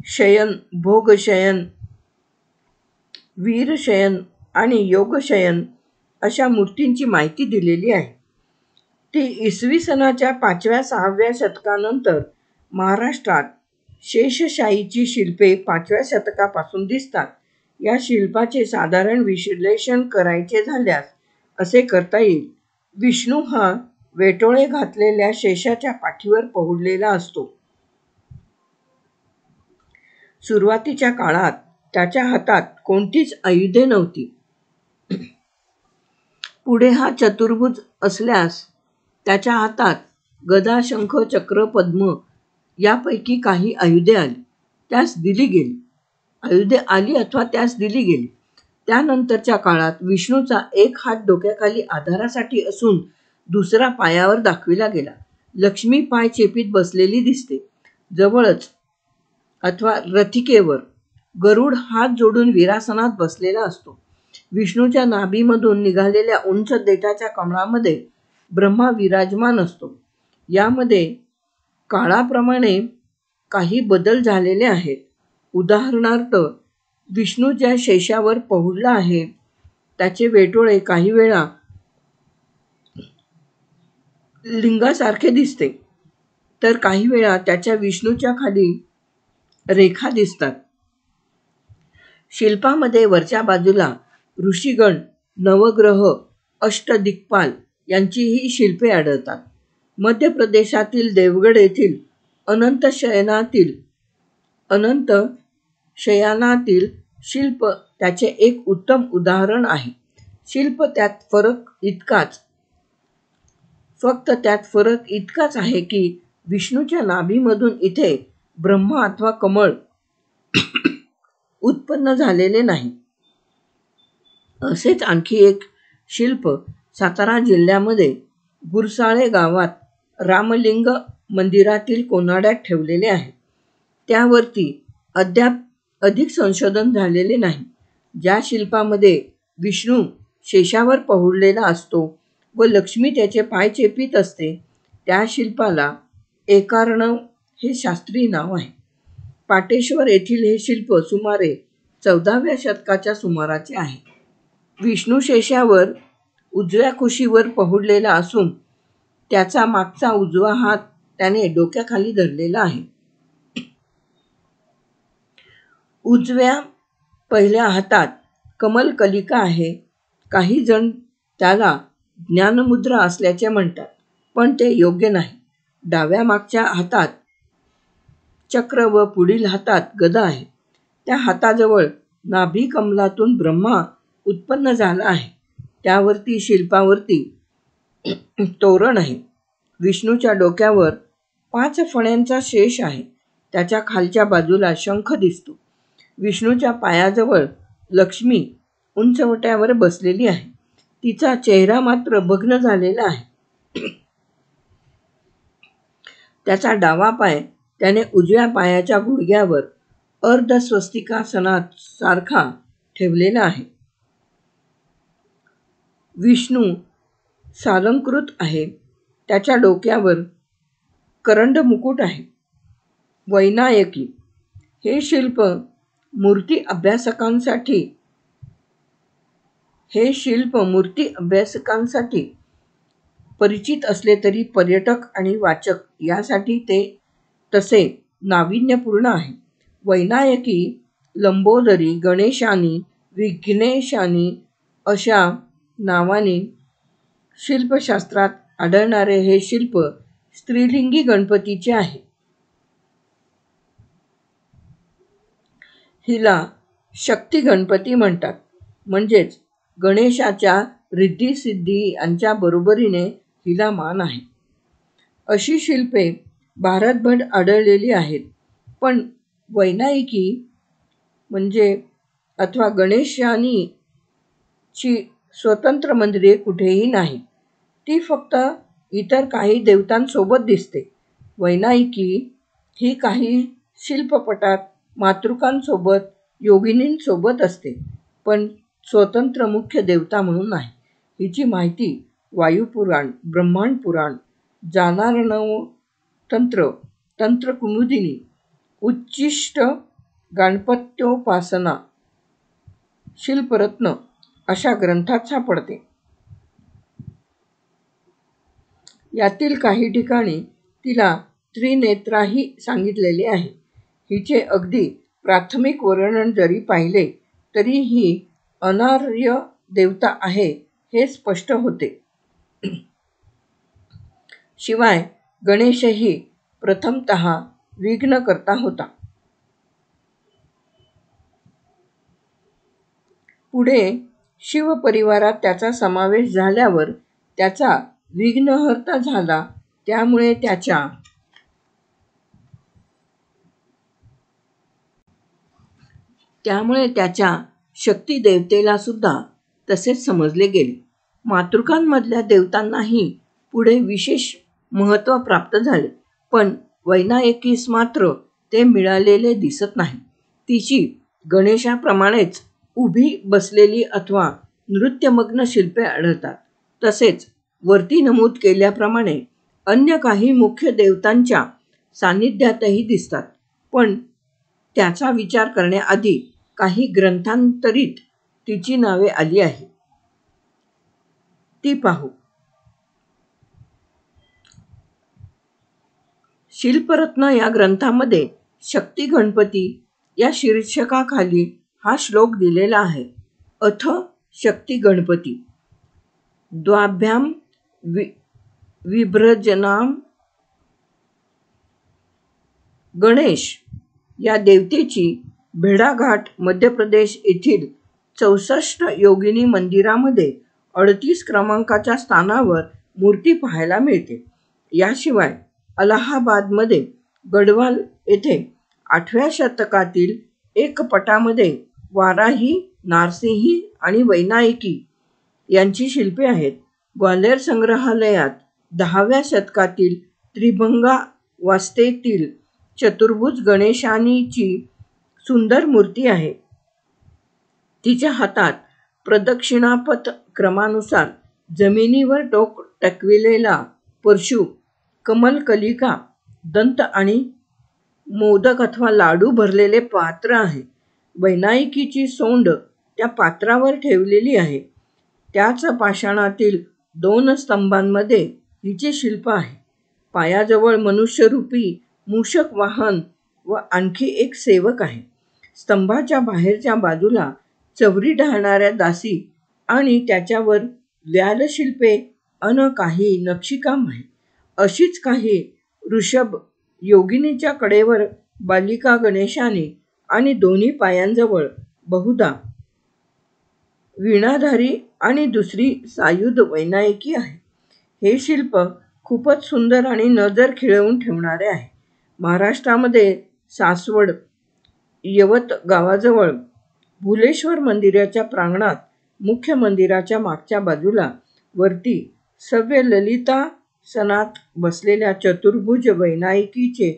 शयन, भोगशयन, वीरशयन आणि योगशयन अशा मूर्तींची माहिती दिलेली आहे. ती इसवी सनाच्या 5व्या-6व्या शतकानंतर महाराष्ट्रात शेषशायीची शिल्पे 5व्या शतकापासून दिसतात. या शिल्पाचे साधारण विश्लेषण करायचे झाल्यास असे करता येईल. विष्णू हा वेटोळे घातलेल्या शेषाच्या पाठीवर पहुडलेला असतो. सुरुवातीच्या काळात त्याच्या हातात कोणतीच आयुधे नव्हती. पुढे हा चतुर्भुज असल्यास त्याच्या हातात गदा, शंख, चक्र, पद्म यापैकी काही आयुधे आली अथवा त्यास दिली गेली. त्यानंतरच्या काळात विष्णूचा एक हात डोक्याखाली आधारासाठी असून दुसरा पायावर दाखविला गेला. लक्ष्मी पाय चेपीत बसलेली दिसते. जवळच अथवा रथिकेवर गरुड हात जोडून वीरासनात बसलेला असतो. विष्णूच्या नाभीमधून निघालेल्या उंच देठाच्या कमळामध्ये ब्रह्मा विराजमान असतो. यामध्ये काळाप्रमाणे काही बदल झालेले आहेत. उदाहरणार्थ, विष्णू ज्या शेषावर पहुडला आहे त्याचे वेटोळे काही वेळा लिंगासारखे दिसते, तर काही वेळा त्याच्या विष्णूच्या खाली रेखा दिसतात. शिल्पामध्ये वरच्या बाजूला ऋषीगण, नवग्रह, अष्टदिक्पाल यांचीही शिल्पे आढळतात. मध्य प्रदेशातील देवगड येथील अनंत शयनातील शिल्प त्याचे एक उत्तम उदाहरण आहे. फक्त त्यात फरक इतकाच आहे की विष्णूच्या नाभीमधून इथे ब्रह्मा अथवा कमळ उत्पन्न झालेले नाही. असेच आणखी एक शिल्प सातारा जिल्ह्यामध्ये गुरसाळे गावात रामलिंग मंदिरातील कोनाड्यात ठेवलेले आहे. त्यावरती अद्याप अधिक संशोधन झालेले नाही. ज्या शिल्पामध्ये विष्णू शेषावर पहुडलेला असतो व लक्ष्मी त्याचे पाय चेपीत असते, त्या शिल्पाला एकार्णव हे शास्त्रीय नाव आहे. पाटेश्वर येथील हे शिल्प सुमारे 14व्या शतकाच्या सुमाराचे आहे. विष्णू शेषावर उजव्या कुशीवर पहुडलेला असून त्याचा मागचा उजवा हात त्याने डोक्याखाली धरलेला आहे. उजव्या पहिल्या हातात कमलकलिका आहे. काही जण त्याला ज्ञानमुद्रा असल्याचे म्हणतात, पण ते योग्य नाही. डाव्या मागच्या हातात चक्र व पुढील हातात गदा आहे. त्या हाताजवळ नाभी कमलातून ब्रह्मा उत्पन्न झाला आहे. त्यावरती शिल्पावरती तोरण आहे. विष्णूच्या डोक्यावर 5 फण्यांचा शेष आहे. त्याच्या खालच्या बाजूला शंख दिसतो. विष्णूच्या पायाजवळ लक्ष्मी उंचवट्यावर बसलेली आहे. तिचा चेहरा मात्र भग्न झालेला आहे. त्याचा डावा पाय त्याने उजव्या पायाच्या गुडघ्यावर अर्धस्वस्तिकासनात सारखा ठेवलेला आहे. विष्णू सालंकृत आहे. त्याच्या डोक्यावर करंड मुकुट आहे. वैनायकी हे शिल्प मूर्ती अभ्यासकांसाठी परिचित असले तरी पर्यटक आणि वाचक यासाठी ते तसे नाविन्यपूर्ण आहे. वैनायकी, लंबोदरी, गणेशानी, विघ्नेशानी अशा नावाने शिल्पशास्त्रात आढळणारे हे शिल्प स्त्रीलिंगी गणपतीचे आहे. हिला शक्ती गणपती म्हणतात. म्हणजेच गणेशाच्या रिद्धी-सिद्धी यांच्या बरोबरीने हिला मान आहे. अशी शिल्पे भारतभर आढळलेली आहेत. पण वैनायकी अथवा गणेशानीची स्वतंत्र मंदिरे कुठेही नाही. ती फक्त इतर काही देवतांसोबत दिसते. वैनायकी ही काही शिल्पपटात मातृकांसोबत, योगिनींसोबत असते, पण स्वतंत्र मुख्य देवता म्हणून नाही. हिची माहिती वायुपुराण, ब्रह्मांड पुराण, जानार्णव तंत्र, तंत्रकुमुदिनी, उच्छिष्ट गणपत्योपासना, शिल्परत्न अशा ग्रंथात सापडते. यातील काही ठिकाणी तिला त्रिनेत्राही सांगितलेले आहे. हिचे अगदी प्राथमिक वर्णन जरी पाहिले तरी ही अनार्य देवता आहे हे स्पष्ट होते. शिवाय गणेशही प्रथमतः विघ्नकर्ता होता. पुढे शिवपरिवारात त्याचा समावेश झाल्यावर त्याचा विघ्नहर्ता झाला. त्यामुळे त्याच्या शक्ती देवतेला सुद्धा तसेच समजले गेले. मातृकांमधल्या देवतांनाही पुढे विशेष महत्त्व प्राप्त झाले, पण वैनायकीस मात्र ते मिळालेले दिसत नाही. तिची गणेशाप्रमाणेच उभी, बसलेली अथवा नृत्यमग्न शिल्पे आढळतात. तसेच वरती नमूद केल्याप्रमाणे अन्य काही मुख्य देवतांच्या सान्निध्यातही दिसतात. पण त्याचा विचार करण्याआधी काही ग्रंथांतरीत तिची नावे आली आहेत, ती पाहू. शिल्परत्न या ग्रंथामध्ये शक्ती गणपती या शीर्षकाखाली हा श्लोक दिलेला आहे. अथ शक्ती गणपती द्वाभ्यां विभ्रजनां. गणेश या देवतेची भेड़ाघाट मध्य प्रदेश येथील 64 योगिनी मंदिरामध्ये 38 क्रमांकाच्या स्थानावर मूर्ती पाहायला मिळते. याशिवाय अलाहाबादमध्ये गढवाल येथे 8व्या शतकातील एक पटामध्ये वाराही, नारसिंही आणि वैनायकी यांची शिल्पे आहेत. ग्वाल्हेर संग्रहालयात 10व्या शतकातील त्रिभंगा वास्तेतील चतुर्भुज गणेशानीची सुंदर मूर्ती आहे. तिच्या हातात प्रदक्षिणापथ क्रमानुसार जमिनीवर डोक टेकविलेला परशु, कमलकलिका, दंत आणि मोदक अथवा लाडू भरलेले पात्र आहे. वैनायकीची सोंड त्या पात्रावर ठेवलेली आहे. त्याच पाषाणातील 2 स्तंभांमध्ये हिचे शिल्प आहे. पायाजवळ मनुष्यरूपी मूषक वाहन व आणखी एक सेवक आहे. स्तंभाच्या बाहेरच्या बाजूला चवरी ढाळणाऱ्या दासी आणि त्याच्यावर व्यालशिल्पे अन काही नक्षीकाम आहे. अशीच काही ऋषभ योगिनीच्या कडेवर बालिका गणेशाने आणि दोन्ही पायांजवळ बहुधा वीणाधारी आणि दुसरी सायुध वैनायकी आहे. हे शिल्प खूपच सुंदर आणि नजर खिळवून ठेवणारे आहे. महाराष्ट्रामध्ये सासवड यवत गावाजवळ भुलेश्वर मंदिराच्या प्रांगणात मुख्य मंदिराच्या मागच्या बाजूला वरती सव्य ललितासनात बसलेल्या चतुर्भुज वैनायकीचे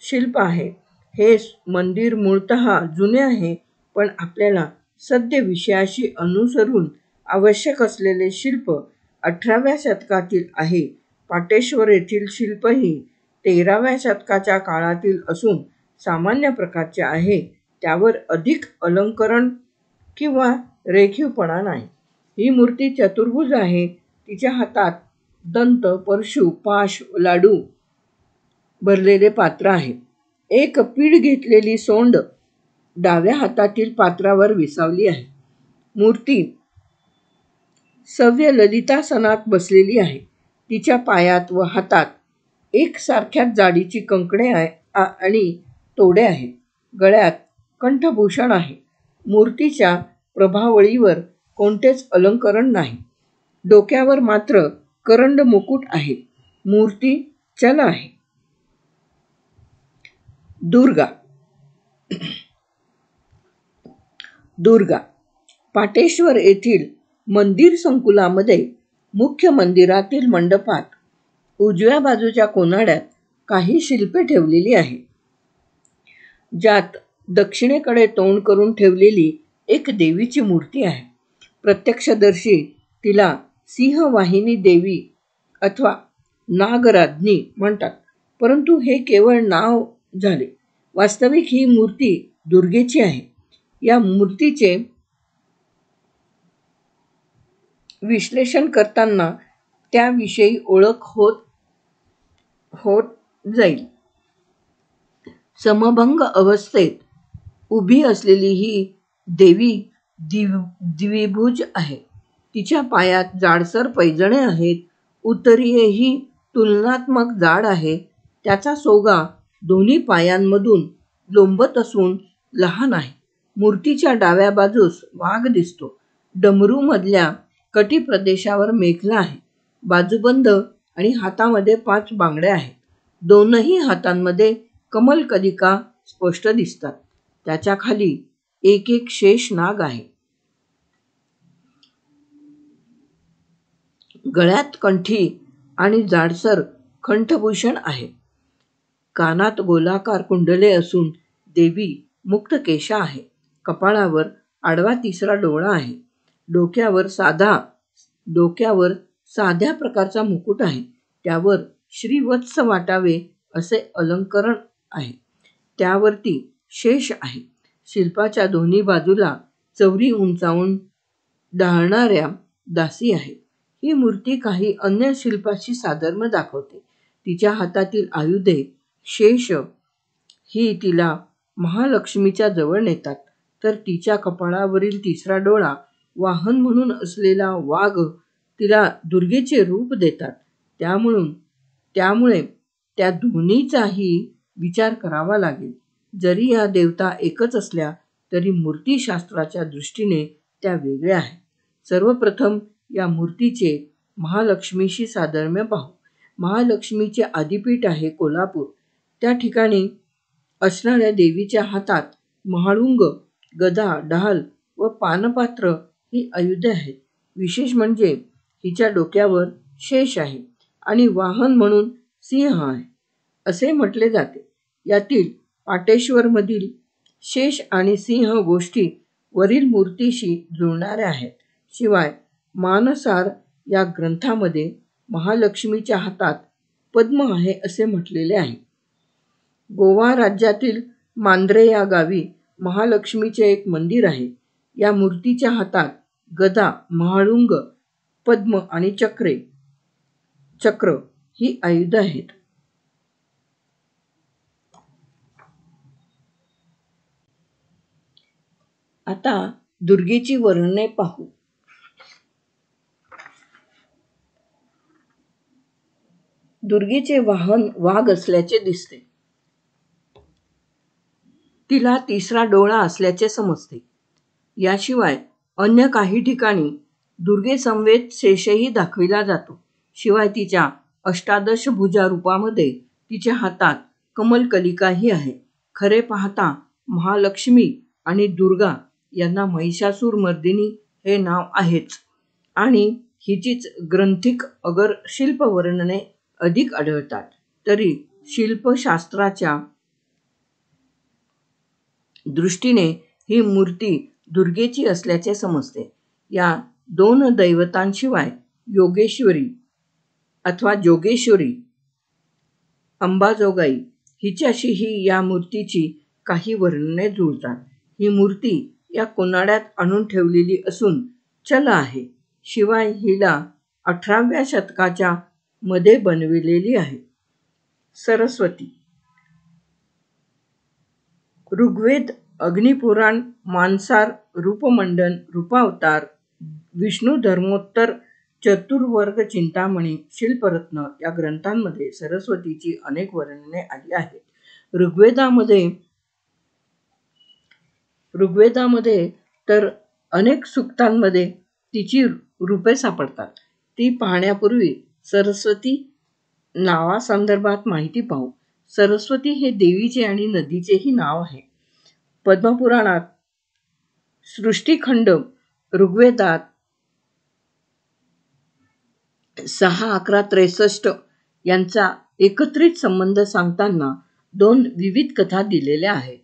शिल्प आहे. हे मंदिर मूळतः जुने आहे, पण आपल्याला सद्य विषयाशी अनुसरून आवश्यक असलेले शिल्प 18व्या शतकातील आहे. पाटेश्वर येथील शिल्पही 13व्या शतकाच्या काळातील असून सामान्य प्रकारचे आहे. त्यावर अधिक अलंकरण किंवा रेखीवपणा नाही. ही मूर्ती चतुर्भुज आहे. तिच्या हातात दंत, परशु, पाश, लाडू भरलेले पात्र आहे. एक पीठ घेतलेली सोंड डाव्या हातातील पात्रावर विसावली आहे. मूर्ती सव्य ललितासनात बसलेली आहे. तिच्या पायात व हातात एकसारख्याच जाडीची कंकणे आणि तोडे आहेत. गळ्यात कंठभूषण आहे. मूर्तीच्या प्रभावळीवर कोणतेच अलंकरण नाही. डोक्यावर मात्र करंड मुकुट आहे. मूर्ती चल आहे. दुर्गा पाटेश्वर येथील मंदिर संकुलामध्ये मुख्य मंदिरातील मंडपात उजव्या बाजूच्या कोनाड्यात काही शिल्पे ठेवलेली आहे. ज्यात दक्षिणेकडे तोंड करून ठेवलेली एक देवीची मूर्ती आहे. प्रत्यक्षदर्शी तिला सिंहवाहिनी देवी अथवा नागराज्ञी म्हणतात, परंतु हे केवळ नाव झाले. वास्तविक ही मूर्ती दुर्गेची आहे. या मूर्तीचे विश्लेषण करताना त्याविषयी ओळख होत जाईल. समभंग अवस्थेत उभी असलेली ही देवी द्विभुज आहे. तिच्या पायात जाडसर पैजणे आहेत. उतरीयही तुलनात्मक जाड आहे. त्याचा सोगा दोन्ही पायांमधून लोंबत असून लहान आहे. मूर्तीच्या डाव्या बाजूस वाघ दिसतो. डमरूमधल्या कटी प्रदेशावर मेखला आहे. बाजूबंद आणि हातामध्ये 5 बांगड्या आहेत. दोनही हातांमध्ये कमलकलिका स्पष्ट दिसतात. त्याच्या खाली एक शेष नाग आहे. गळ्यात कंठी आणि जाडसर कंठभूषण आहे. कानात गोलाकार कुंडले असून देवी मुक्त केशा आहे. कपाळावर आडवा 3रा डोळा आहे. डोक्यावर साध्या प्रकारचा मुकुट आहे. त्यावर श्रीवत्स वाटावे असे अलंकरण आहे. त्यावरती शेष आहे. शिल्पाच्या दोन्ही बाजूला चवरी उंचावून ढाळणाऱ्या दासी आहेत. ही मूर्ती काही अन्य शिल्पाशी साधर्म्य दाखवते. तिच्या हातातील आयुधे शेष ही तिला महालक्ष्मीच्या जवळ नेतात, तर तिच्या कपाळावरील 3रा डोळा वाहन म्हणून असलेला वाघ तिला दुर्गेचे रूप देतात. त्यामुळे त्या दोन्हीचाही विचार करावा लागेल. जरी या देवता एकच असल्या तरी मूर्तिशास्त्राच्या दृष्टीने त्या वेगळ्या आहेत. सर्वप्रथम या मूर्तीचे महालक्ष्मीशी साधर्म्य पाहू. महालक्ष्मीचे आदिपीठ आहे कोल्हापूर. त्या ठिकाणी असणाऱ्या देवीच्या हातात महाळुंग, गदा, ढाल व पानपात्र ही आयुधे आहेत. विशेष म्हणजे हिच्या डोक्यावर शेष आहे आणि वाहन म्हणून सिंह आहे असे म्हटले जाते. यातील पाटेश्वरमधील शेष आणि सिंह गोष्टी वरील मूर्तीशी जुळणाऱ्या आहेत. शिवाय मानसार या ग्रंथामध्ये महालक्ष्मीच्या हातात पद्म आहे असे म्हटलेले आहे. गोवा राज्यातील मांद्रे या गावी महालक्ष्मीचे एक मंदिर आहे. या मूर्तीच्या हातात गदा, महाळुंग, पद्म आणि चक्र ही आयुध आहेत. आता दुर्गेची वर्णने पाहू. दुर्गेचे वाहन वाघ असल्याचे दिसते. तिला तिसरा डोळा असल्याचे समजते. याशिवाय अन्य काही ठिकाणी दुर्गेसमवेत शेषही दाखविला जातो. शिवाय तिच्या अष्टादश भुजा रूपामध्ये तिच्या हातात कमलकलिकाही आहे. खरे पाहता महालक्ष्मी आणि दुर्गा यांना महिषासूर मर्दिनी हे नाव आहेच आणि हिचीच ग्रंथिक अगर शिल्पवर्णने अधिक आढळतात. तरी शिल्पशास्त्राच्या दृष्टीने ही मूर्ती दुर्गेची असल्याचे समजते. या दोन दैवतांशिवाय योगेश्वरी अथवा जोगेश्वरी, अंबाजोगाई हिच्याशीही या मूर्तीची काही वर्णने जुळतात. ही मूर्ती या कोनाड्यात आणून ठेवलेली असून चल आहे. शिवाय हिला 18व्या शतकाच्या मध्ये बनविलेली आहे. सरस्वती. ऋग्वेद, अग्निपुराण, मानसार, रूपमंडन, रूपावतार, विष्णू धर्मोत्तर, चतुर्वर्ग चिंतामणी, शिल्परत्न या ग्रंथांमध्ये सरस्वतीची अनेक वर्णने आली आहेत. ऋग्वेदामध्ये तर अनेक सूक्तांमध्ये तिची रूपे सापडतात. ती पाहण्यापूर्वी सरस्वती नावासंदर्भात माहिती पाहू. सरस्वती हे देवीचे आणि नदीचेही नाव आहे. पद्मपुराणात, सृष्टिखंड, ऋग्वेदात 6:11:63 यांचा एकत्रित संबंध सांगताना 2 विविध कथा दिलेल्या आहेत.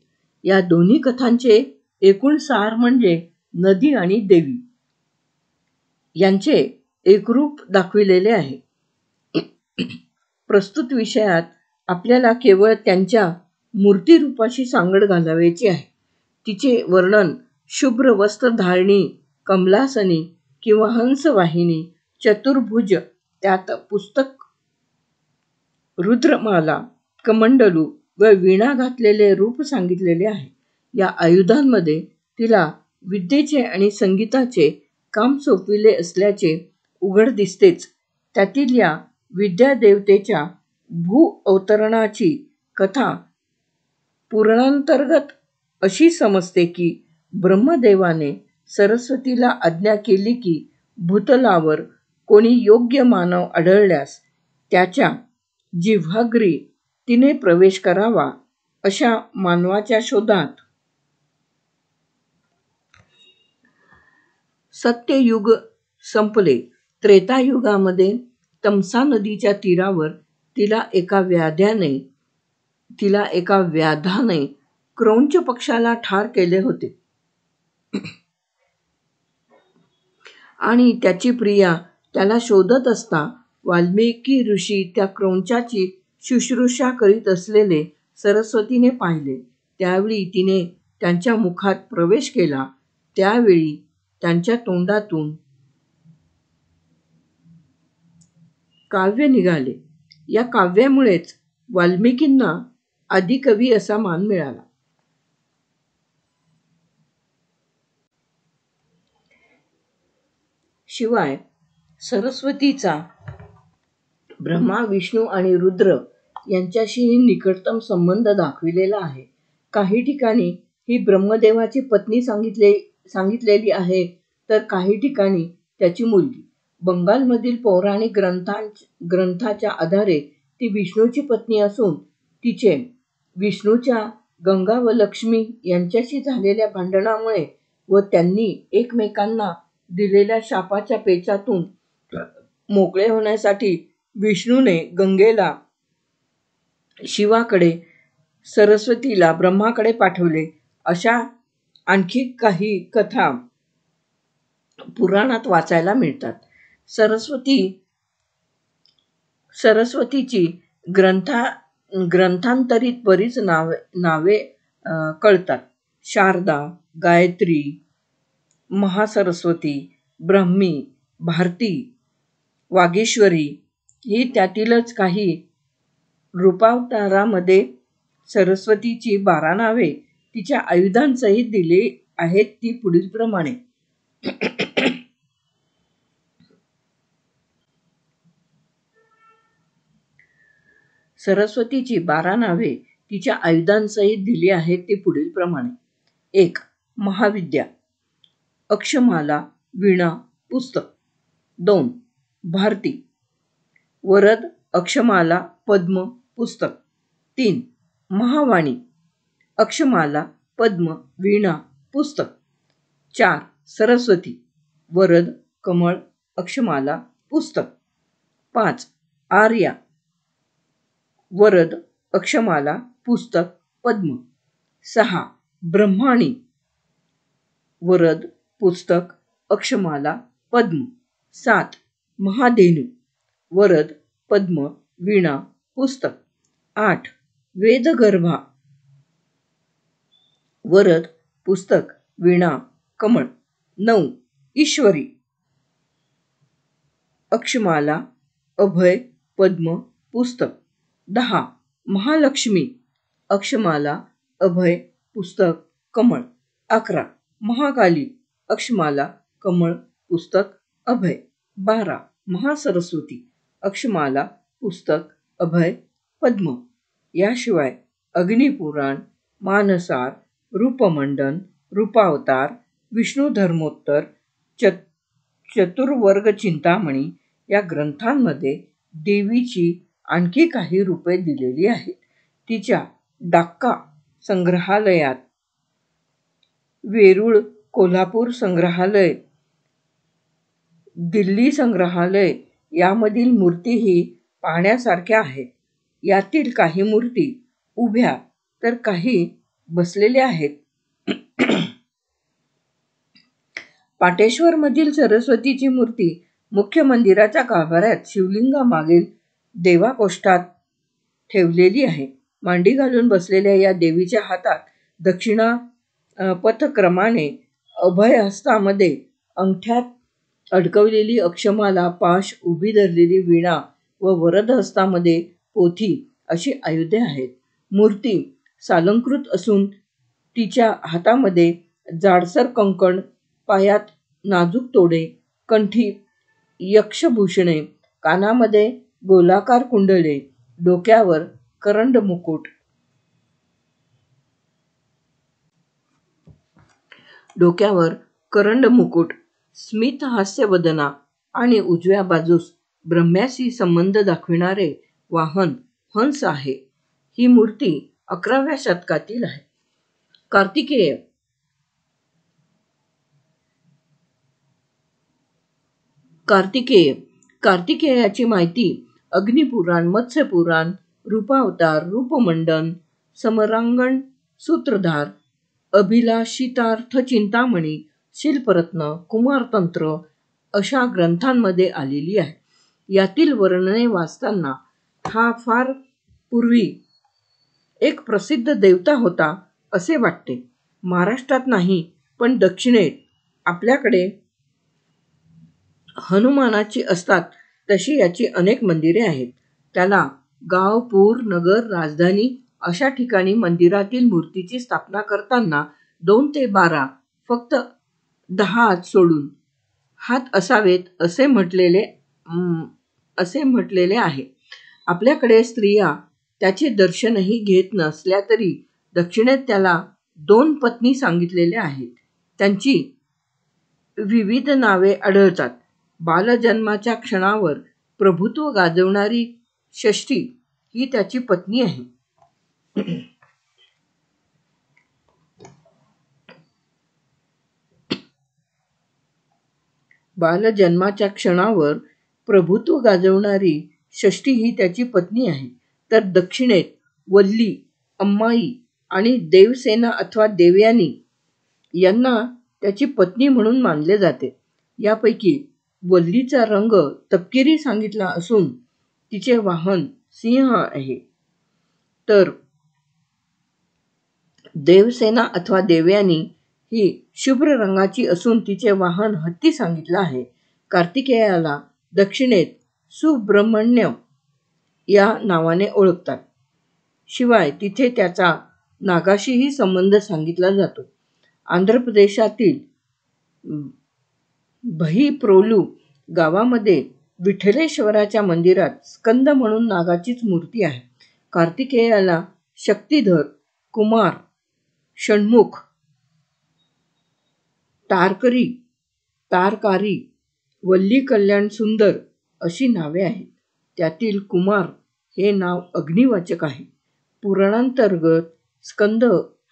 या दोन्ही कथांचे एकूण सार म्हणजे नदी आणि देवी यांचे एकरूप दाखविलेले आहे. प्रस्तुत विषयात आपल्याला केवळ त्यांच्या मूर्तिरूपाशी सांगड घालावायची आहे. तिचे वर्णन शुभ्र वस्त्रधारिणी, कमलासनी किंवा हंसवाहिनी, चतुर्भुज, त्यात पुस्तक, रुद्रमाला, कमंडलू व वीणा घातलेले रूप सांगितलेले आहे. या आयुधांमध्ये तिला विद्येचे आणि संगीताचे काम सोपविले असल्याचे उघड दिसतेच. त्यातील या विद्यादेवतेच्या भू अवतरणाची कथा पुराणांतर्गत अशी समजते की ब्रह्मदेवाने सरस्वतीला आज्ञा केली की भूतलावर कोणी योग्य मानव आढळल्यास त्याच्या जिव्हाग्री तिने प्रवेश करावा. अशा मानवाच्या शोधात सत्ययुग संपले. त्रेतायुगामध्ये तमसा नदीच्या तीरावर तिला एका व्याधाने क्रौंच पक्षाला ठार केले होते आणि त्याची प्रिया त्याला शोधत असता वाल्मिकी ऋषी त्या क्रौंचाची शुश्रूषा करीत असलेले सरस्वतीने पाहिले. त्यावेळी तिने त्यांच्या मुखात प्रवेश केला. त्यावेळी त्यांच्या तोंडातून काव्य निघाले. या काव्यामुळेच वाल्मिकींना आदिकवी असा मान मिळाला. शिवाय सरस्वतीचा ब्रह्मा, विष्णू आणि रुद्र यांच्याशीही निकटतम संबंध दाखविलेला आहे. काही ठिकाणी ही ब्रह्मदेवाची पत्नी सांगितलेली आहे तर काही ठिकाणी त्याची मुलगी. बंगालमधील पौराणिक ग्रंथाच्या आधारे ती विष्णूची पत्नी असून तिचे विष्णूच्या गंगा व लक्ष्मी यांच्याशी झालेल्या भांडणामुळे व त्यांनी एकमेकांना दिलेल्या शापाच्या पेचातून मोकळे होण्यासाठी विष्णूने गंगेला शिवाकडे, सरस्वतीला ब्रह्माकडे पाठवले. अशा आणखी काही कथा पुराणात वाचायला मिळतात. सरस्वतीची ग्रंथांतरित बरीच नावे कळतात. शारदा, गायत्री, महासरस्वती, ब्रह्मी, भारती, वागीश्वरी ही त्यातीलच काही. रूपावतारामध्ये सरस्वतीची 12 नावे तिच्या आयुधांसहित दिली आहेत. ती पुढीलप्रमाणे. सरस्वतीची 12 नावे तिच्या आयुधांसहित दिली आहेत ती पुढीलप्रमाणे. 1. महाविद्या, अक्षमाला, वीणा, पुस्तक. 2. भारती, वरद, अक्षमाला, पद्म, पुस्तक. 3. महावाणी, अक्षमाला, पद्म, वीणा, पुस्तक. 4. सरस्वती, वरद, कमळ, अक्षमाला, पुस्तक. 5. आर्या, वरद, अक्षमाला, पुस्तक, पद्म. 6. ब्रह्माणी, वरद, पुस्तक, अक्षमाला, पद्म. 7. महाधेनु, वरद, पद्म, वीणा, पुस्तक. 8. वेदगर्भा, वरद, पुस्तक, वीणा, कमळ. 9. ईश्वरी, अक्षमाला, अभय, पद्म, पुस्तक. 10. महालक्ष्मी, अक्षमाला, अभय, पुस्तक, कमळ. 11. महाकाली, अक्षमाला, कमळ, पुस्तक, अभय. 12. महासरस्वती, अक्षमाला, पुस्तक, अभय, पद्म. याशिवाय अग्निपुराण, मानसार, रूपमंडन, रूपावतार, विष्णू धर्मोत्तर, चतुर्वर्ग चिंतामणी या ग्रंथांमध्ये देवीची आणखी काही रूपे दिलेली आहेत. तिच्या डाक्का संग्रहालयात, वेरूळ, कोल्हापूर संग्रहालय, दिल्ली संग्रहालय यामधील मूर्तीही पाहण्यासारख्या आहेत. यातील काही मूर्ती उभ्या तर काही बसलेल्या आहेत. पाटेश्वरमधील सरस्वतीची मूर्ती मुख्य मंदिराच्या गाभाऱ्यात शिवलिंगामागील देवाकोष्ठात ठेवलेली आहे. मांडी घालून बसलेल्या या देवीच्या हातात दक्षिणा पथक्रमाने अभयहस्तामध्ये अंगठ्यात अडकवलेली अक्षमाला, पाश, उभी धरलेली वीणा व वरदहस्तामध्ये पोथी अशी आयुधे आहेत. मूर्ती सालंकृत असून तिच्या हातामध्ये जाडसर कंकण, पायात नाजूक तोडे, कंठी यक्षभूषणे, कानामध्ये गोलाकार कुंडले, डोक्यावर करंड मुकुट, स्मित हास्यवदना आणि उजव्या बाजूस ब्रह्म्याशी संबंध दाखविणारे वाहन हंस आहे. ही मूर्ती 11व्या शतकातील आहे. कार्तिकेयाची माहिती अग्निपुराण, मत्स्यपुराण, रूपावतार, रूपमंडन, समरांगण, सूत्रधार, अभिलाषितार्थ चिंतामणी, शिल्परत्न, कुमारतंत्र अशा ग्रंथांमध्ये आलेली आहे. यातील वर्णने वाचताना हा फार पूर्वी एक प्रसिद्ध देवता होता असे वाटते. महाराष्ट्रात नाही पण दक्षिणेत आपल्याकडे हनुमानाची असतात तशी याची अनेक मंदिरे आहेत. त्याला गाव, पूर, नगर, राजधानी अशा ठिकाणी मंदिरातील मूर्तीची स्थापना करताना 2 ते 12 फक्त 10 हात सोडून हात असावेत असे म्हटलेले आहे. आपल्याकडे स्त्रिया त्याचे दर्शनही घेत नसल्या तरी दक्षिणेत त्याला 2 पत्नी सांगितलेल्या आहेत. त्यांची विविध नावे आढळतात. बालजन्माच्या क्षणावर प्रभुत्व गाजवणारी षष्ठी ही त्याची पत्नी आहे. बालजन्माच्या क्षणावर प्रभुत्व गाजवणारी षष्ठी ही त्याची पत्नी आहे. तर दक्षिणेत वल्ली, अम्माई आणि देवसेना अथवा देवयानी यांना त्याची पत्नी म्हणून मानले जाते. यापैकी वल्लीचा रंग तपकिरी सांगितला असून तिचे वाहन सिंह आहे. तर देवसेना अथवा देवयानी ही शुभ्र रंगाची असून तिचे वाहन हत्ती सांगितलं आहे. कार्तिकेयाला दक्षिणेत सुब्रह्मण्य या नावाने ओळखतात. शिवाय तिथे त्याचा नागाशीही संबंध सांगितला जातो. आंध्र प्रदेशातील बहिप्रोलू गावामध्ये विठ्ठलेश्वराच्या मंदिरात स्कंद म्हणून नागाचीच मूर्ती आहे. कार्तिकेयाला शक्तिधर, कुमार, षण्मुख, तारकारी, वल्ली कल्याण सुंदर अशी नावे आहेत. त्यातील कुमार हे नाव अग्निवाचक आहे. पुराणांतर्गत स्कंद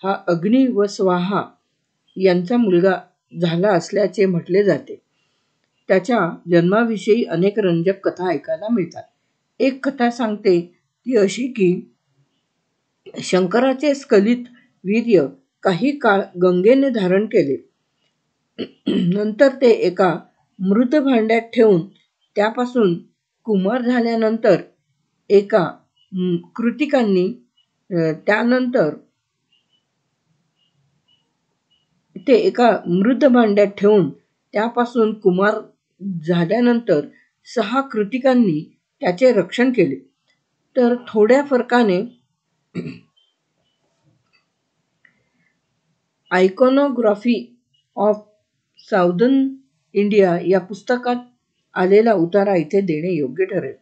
हा अग्नी व स्वाहा यांचा मुलगा झाला असल्याचे म्हटले जाते. त्याच्या जन्माविषयी अनेक रंजक कथा ऐकायला मिळतात. एक कथा सांगते ती अशी की शंकराचे स्खलित वीर्य काही काळ गंगेने धारण केले. नंतर ते एका मृत भांड्यात ठेवून त्यापासून कुमार झाल्यानंतर एका कृतिकांनी ते एका मृत भांड्यात ठेवून त्यापासून कुमार झाल्यानंतर 6 कृतिकांनी त्याचे रक्षण केले. तर थोड्या फरकाने आयकॉनोग्राफी ऑफ साऊदर्न इंडिया या पुस्तकात आलेला उतारा इथे देणे योग्य ठरेल.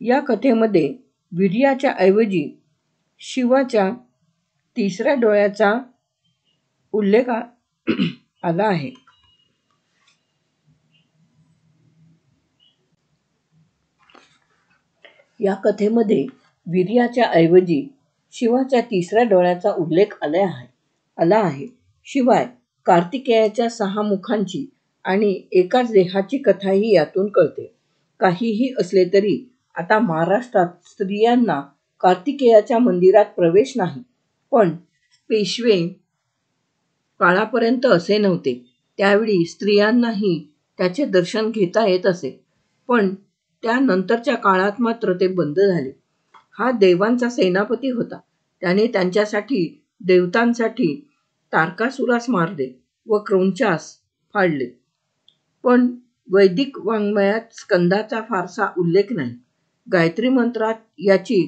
या कथेमध्ये वीर्याच्या ऐवजी शिवाच्या 3ऱ्या डोळ्याचा उल्लेख आला आहे. या कथेमध्ये वीर्याच्या ऐवजी शिवाच्या 3ऱ्या डोळ्याचा उल्लेख आला आहे. शिवाय कार्तिकेयाच्या 6 मुखांची आणि एकाच देहाची कथाही यातून कळते. काहीही असले तरी आता महाराष्ट्रात स्त्रियांना कार्तिकेयाच्या मंदिरात प्रवेश नाही. पण पेशवे काळापर्यंत असे नव्हते. त्यावेळी स्त्रियांनाही त्याचे दर्शन घेता येत असे. पण त्यानंतरच्या काळात मात्र ते बंद झाले. हा देवांचा सेनापती होता. त्याने त्यांच्यासाठी देवतांसाठी तारकासुरास मारले व क्रौंचास फाडले. पण वैदिक वाङ्मयात स्कंदाचा फारसा उल्लेख नाही. गायत्री मंत्रात याची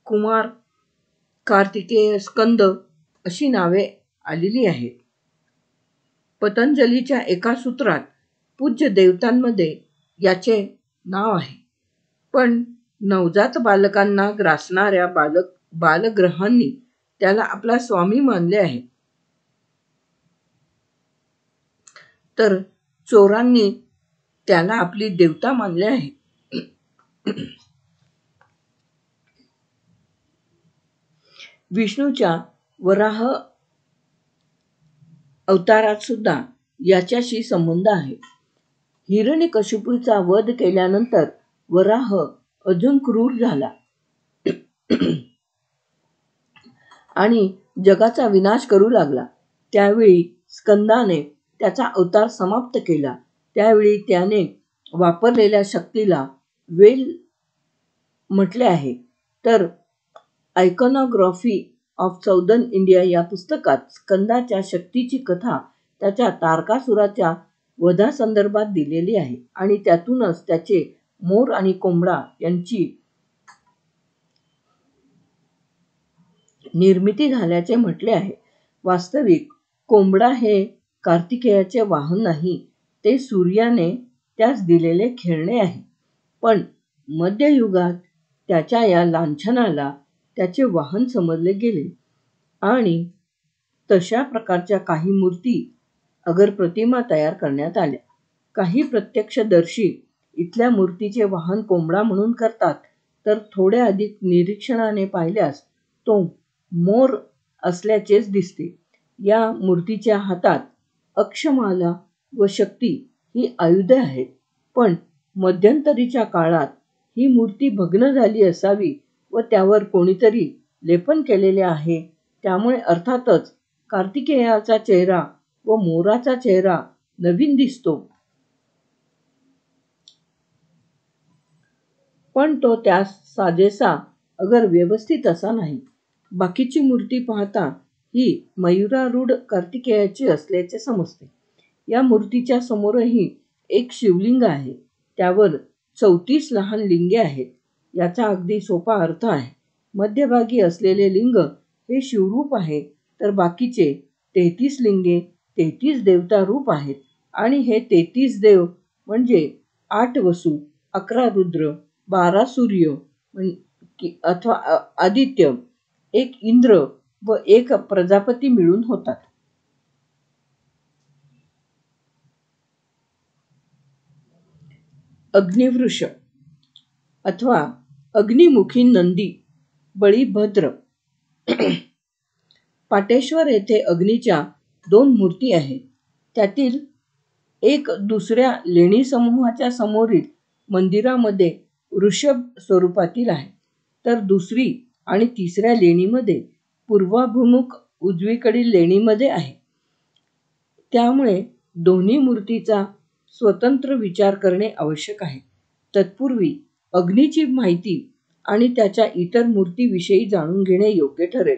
कुमार, कार्तिकेय, स्कंद अशी नावे आलेली आहेत. पतंजलीच्या एका सूत्रात पूज्य देवतांमध्ये याचे नाव आहे. पण नवजात बालकांना ग्रासणाऱ्या बालग्रहांनी त्याला आपला स्वामी मानले आहे. तर चोरांनी त्याला आपली देवता मानले आहे. विष्णूच्या वराह अवतारात सुद्धा याच्याशी संबंध आहे. हिरण्यकशिपूचा वध केल्यानंतर वराह अजून क्रूर झाला आणि जगाचा विनाश करू लागला. त्यावेळी स्कंदाने त्याचा अवतार समाप्त केला. त्यावेळी त्याने वापरलेल्या शक्तीला वेल म्हटले आहे. तर आयकॉनोग्राफी ऑफ साऊदर्न इंडिया या पुस्तकात स्कंदाच्या शक्तीची कथा त्याच्या तारकासुराच्या वधासंदर्भात दिलेली आहे आणि त्यातूनच त्याचे मोर आणि कोंबडा यांची निर्मिती झाल्याचे म्हटले आहे. वास्तविक कोंबडा हे कार्तिकेयाचे वाहन नाही, ते सूर्याने त्यास दिलेले खेळणे आहे. पण मध्ययुगात त्याच्या या लांछनाला त्याचे वाहन समजले गेले आणि तशा प्रकारच्या काही मूर्ती अगर प्रतिमा तयार करण्यात आल्या. काही प्रत्यक्षदर्शी इथल्या मूर्तीचे वाहन कोंबडा म्हणून करतात. तर थोडे अधिक निरीक्षणाने पाहिल्यास तो मोर असल्याचेच दिसते. या मूर्तीच्या हातात अक्षमाला व शक्ती ही आयुधे आहेत. पण मध्यंतरीच्या काळात ही मूर्ती भग्न झाली असावी व त्यावर कोणीतरी लेपन केलेले आहे. त्यामुळे अर्थातच कार्तिकेयाचा चेहरा व मोराचा चेहरा नवीन दिसतो, पण तो त्यास साजेसा अगर व्यवस्थित असा नाही. बाकीची मूर्ती पाहता ही मयुरारूढ कार्तिकेयाची असल्याचे समजते. या मूर्तीच्या समोरही एक शिवलिंग आहे. त्यावर 34 लहान लिंगे आहेत. याचा अगदी सोपा अर्थ आहे. मध्यभागी असलेले लिंग हे शिवरूप आहे, तर बाकीचे 33 लिंगे 33 देवता रूप आहेत. आणि हे 33 देव म्हणजे 8 वसु, 11 रुद्र, 12 सूर्य अथवा आदित्य, 1 इंद्र व 1 प्रजापती मिळून होतात. अग्निवृष अथवा अग्निमुखी नंदी, बळीभद्र. पाटेश्वर येथे अग्नीच्या 2 मूर्ती आहेत. त्यातील एक दुसऱ्या लेणी समूहाच्या समोरील मंदिरामध्ये वृषभ स्वरूपातील आहे, तर दुसरी आणि तिसऱ्या लेणीमध्ये पूर्वाभिमुख उजवीकडील लेणीमध्ये आहे. त्यामुळे दोन्ही मूर्तीचा स्वतंत्र विचार करणे आवश्यक आहे. तत्पूर्वी अग्नीची माहिती आणि त्याच्या इतर मूर्तीविषयी जाणून घेणे योग्य ठरेल.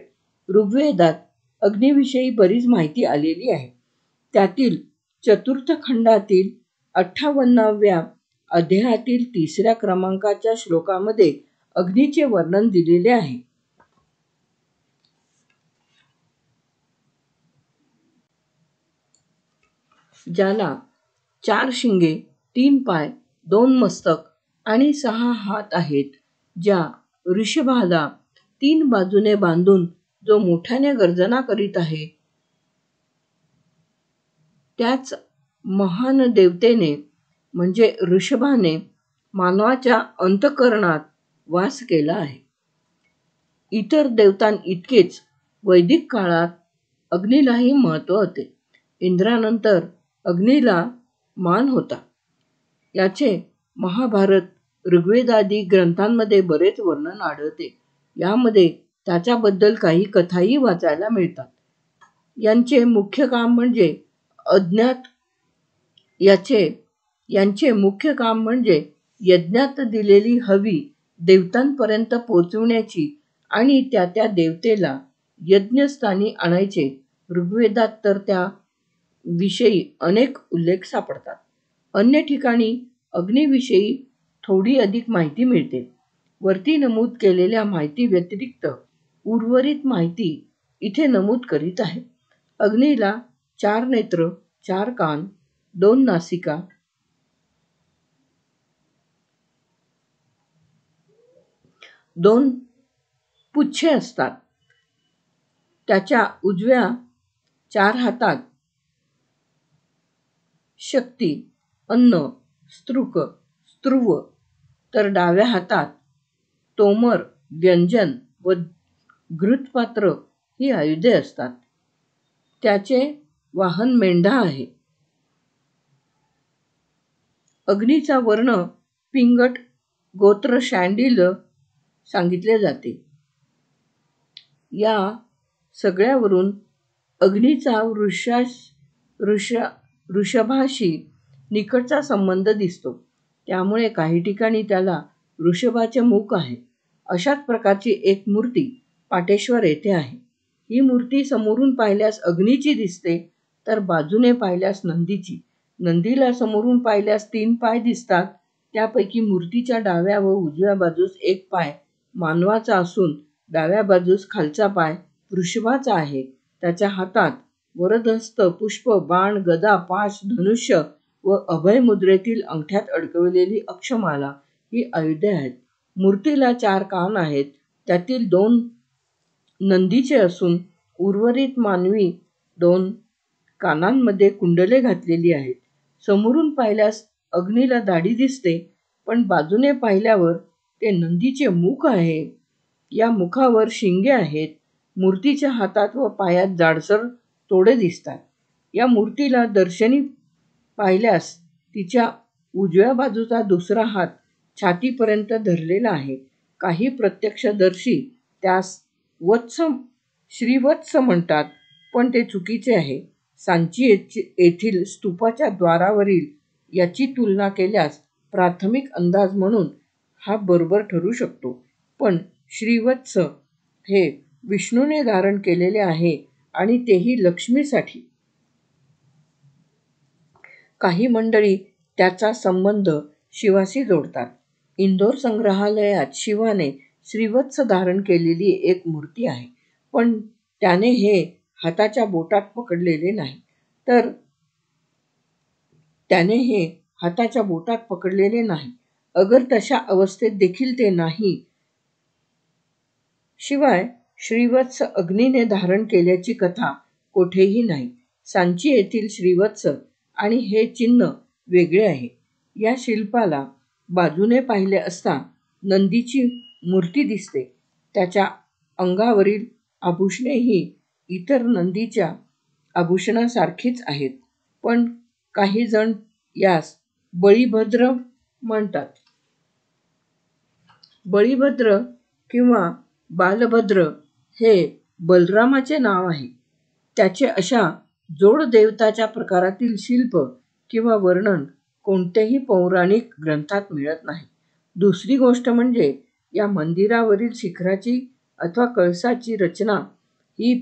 ऋग्वेदात अग्नीविषयी बरीच माहिती आलेली आहे. त्यातील चतुर्थ खंडातील 58व्या अध्यायातील 3ऱ्या क्रमांकाच्या श्लोकामध्ये अग्नीचे वर्णन दिलेले आहे. ज्याला 4 शिंगे, 3 पाय, 2 मस्तक आणि 6 हात आहेत. ज्या ऋषभाला 3 बाजूने बांधून जो मोठ्याने गर्जना करीत आहे, त्याच महान देवतेने म्हणजे ऋषभाने मानवाच्या अंतःकरणात वास केला आहे. इतर देवतांइतकेच वैदिक काळात अग्नीलाही महत्त्व होते. इंद्रानंतर अग्नीला मान होता. याचे महाभारत, ऋग्वेदादी ग्रंथांमध्ये बरेच वर्णन आढळते. यामध्ये त्याच्याबद्दल काही कथाही वाचायला मिळतात. यांचे मुख्य काम म्हणजे यज्ञात दिलेली हवी देवतांपर्यंत पोचविण्याची आणि त्या त्या देवतेला यज्ञस्थानी आणायचे. ऋग्वेदात तर त्या विषयी अनेक उल्लेख सापडतात. अन्य ठिकाणी अग्नीविषयी थोडी अधिक माहिती मिळते. वरती नमूद केलेल्या माहिती व्यतिरिक्त उर्वरित माहिती इथे नमूद करीत आहे. अग्नीला 4 नेत्र, 4 कान, 2 नासिका, 2 पुच्छे असतात. त्याच्या उजव्या 4 हातात शक्ती, अन्न, स्तृक, स्तृव, तर डाव्या हातात तोमर, व्यंजन व घृतपात्र ही आयुधे असतात. त्याचे वाहन मेंढा आहे. अग्नीचा वर्ण पिंगट, गोत्र शँडिल्य सांगितले जाते. या सगळ्यावरून अग्नीचा वृषभाशी निकटचा संबंध दिसतो. त्यामुळे काही ठिकाणी त्याला वृषभाचे मुख आहे. अशाच प्रकारची एक मूर्ती पाटेश्वर येथे आहे. ही मूर्ती समोरून पाहिल्यास अग्नीची दिसते, तर बाजूने पाहिल्यास नंदीची. नंदीला समोरून पाहिल्यास 3 पाय दिसतात. त्यापैकी मूर्तीच्या डाव्या व उजव्या बाजूस 1 पाय मानवाचा असून डाव्या बाजूस खालचा पाय वृषभाचा आहे. त्याच्या हातात वरदहस्त, पुष्प, बाण, गदा, पाश, धनुष्य व अभय मुद्रेतील अंगठ्यात अडकवलेली अक्षमाला ही आयुधे आहेत. मूर्तीला 4 कान आहेत. त्यातील 2 नंदीचे असून उर्वरित मानवी 2 कानांमध्ये कुंडले घातलेली आहेत. समोरून पाहिल्यास अग्नीला दाढी दिसते, पण बाजूने पाहिल्यावर ते नंदीचे मुख आहे. या मुखावर शिंगे आहेत. मूर्तीच्या हातात व पायात जाडसर तोडे दिसतात. या मूर्तीला दर्शनी पाहिल्यास तिच्या उजव्या बाजूचा दुसरा हात छातीपर्यंत धरलेला आहे. काही प्रत्यक्षदर्शी त्यास श्रीवत्स म्हणतात, पण ते चुकीचे आहे. सांची येथील स्तूपाच्या द्वारावरील याची तुलना केल्यास प्राथमिक अंदाज म्हणून हा बरोबर ठरू शकतो, पण श्रीवत्स हे विष्णूने धारण केलेले आहे आणि तेही लक्ष्मीसाठी. काही मंडळी त्याचा संबंध शिवाशी जोडतात. इंदोर संग्रहालयात शिवाने श्रीवत्स धारण केलेली एक मूर्ती आहे, पण त्याने हे हाताच्या बोटात पकडलेले नाही. अगर तशा अवस्थेत देखील ते नाही. शिवाय श्रीवत्स अग्नीने धारण केल्याची कथा कोठेही नाही. सांची येथील श्रीवत्स आणि हे चिन्ह वेगळे आहे. या शिल्पाला बाजूने पाहिले असता नंदीची मूर्ती दिसते. त्याच्या अंगावरील आभूषणेही इतर नंदीच्या आभूषणासारखीच आहेत, पण काही जण यास बळीभद्र म्हणतात. बळीभद्र किंवा बालभद्र हे बलरामाचे नाव आहे. त्याचे अशा जोड देवताच्या प्रकारातील शिल्प किंवा वर्णन कोणत्याही पौराणिक ग्रंथात मिळत नाही. दुसरी गोष्ट म्हणजे या मंदिरावरील शिखराची अथवा कळसाची रचना ही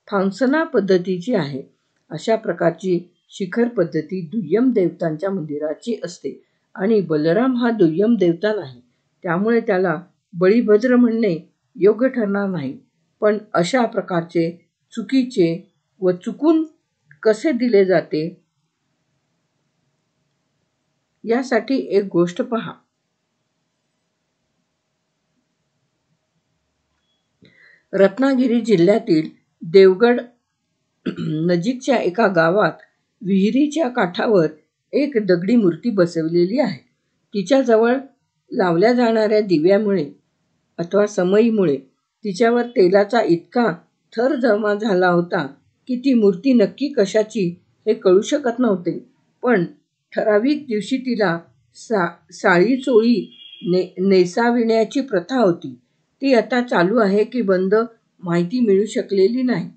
फांसना पद्धतीची आहे. अशा प्रकारची शिखर पद्धती दुय्यम देवतांच्या मंदिराची असते आणि बलराम हा दुय्यम देवता नाही, त्यामुळे त्याला बळीभद्र म्हणणे योग्य ठरणार नाही. पण अशा प्रकारचे चुकीचे व चुकून कसे दिले जाते यासाठी एक गोष्ट पहा. रत्नागिरी जिल्ह्यातील देवगड नजीकच्या एका गावात विहिरीच्या काठावर एक दगडी मूर्ती बसवलेली आहे. तिच्याजवळ लावल्या जाणाऱ्या दिव्यामुळे अथवा समईमुळे तिच्यावर तेलाचा इतका थर जमा झाला होता की ती मूर्ती नक्की कशाची हे कळू शकत नव्हते. पण ठराविक दिवशी तिला साळी चोळी नेसाविण्याची प्रथा होती. ती आता चालू आहे की बंद माहिती मिळू शकलेली नाही.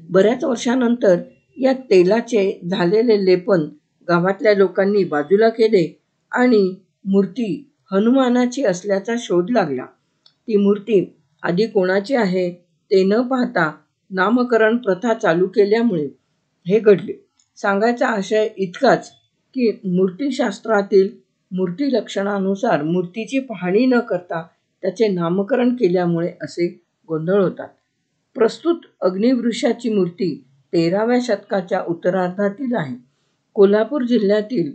बऱ्याच वर्षानंतर या तेलाचे झालेले लेपन गावातल्या लोकांनी बाजूला केले आणि मूर्ती हनुमानाची असल्याचा शोध लागला. ती मूर्ती आधी कोणाची आहे ते न पाहता नामकरण प्रथा चालू केल्यामुळे हे घडले. सांगायचा आशय इतकाच की मूर्तिशास्त्रातील मूर्ती लक्षणानुसार मूर्तीची पाहणी न करता त्याचे नामकरण केल्यामुळे असे गोंधळ होतात. प्रस्तुत अग्निवृषाची मूर्ती 13व्या शतकाच्या उत्तरार्धातील आहे. कोल्हापूर जिल्ह्यातील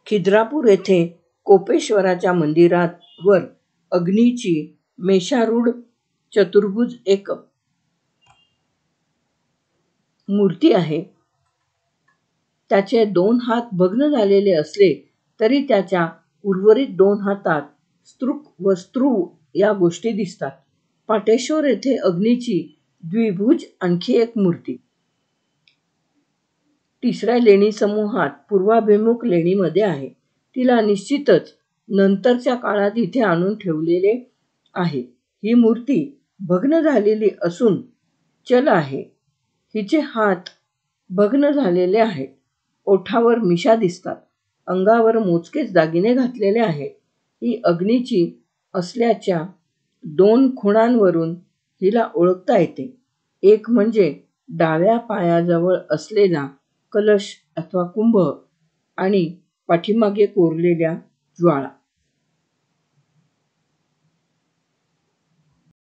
खिद्रापूर येथे कोपेश्वराच्या मंदिरावर अग्नीची मेषारूढ चतुर्भुज एक मूर्ती आहे. त्याचे 2 हात भग्न झालेले असले तरी त्याच्या उर्वरित 2 हातात स्तृक व स्त्रू या गोष्टी दिसतात. पाटेश्वर येथे अग्नीची द्विभुज आणखी एक मूर्ती 3ऱ्या लेणी समूहात पूर्वाभिमुख लेणीमध्ये आहे. तिला निश्चितच नंतरच्या काळात इथे आणून ठेवलेले आहे. ही मूर्ती भग्न झालेली असून चल आहे. हिचे हात भग्न झालेले आहेत. ओठावर मिशा दिसतात. अंगावर मोजकेच दागिने घातलेले आहेत. ही अग्नीची असल्याच्या 2 खुणांवरून हिला ओळखता येते. एक म्हणजे डाव्या पायाजवळ असलेला कलश अथवा कुंभ आणि पाठीमागे कोरलेल्या ज्वाळा.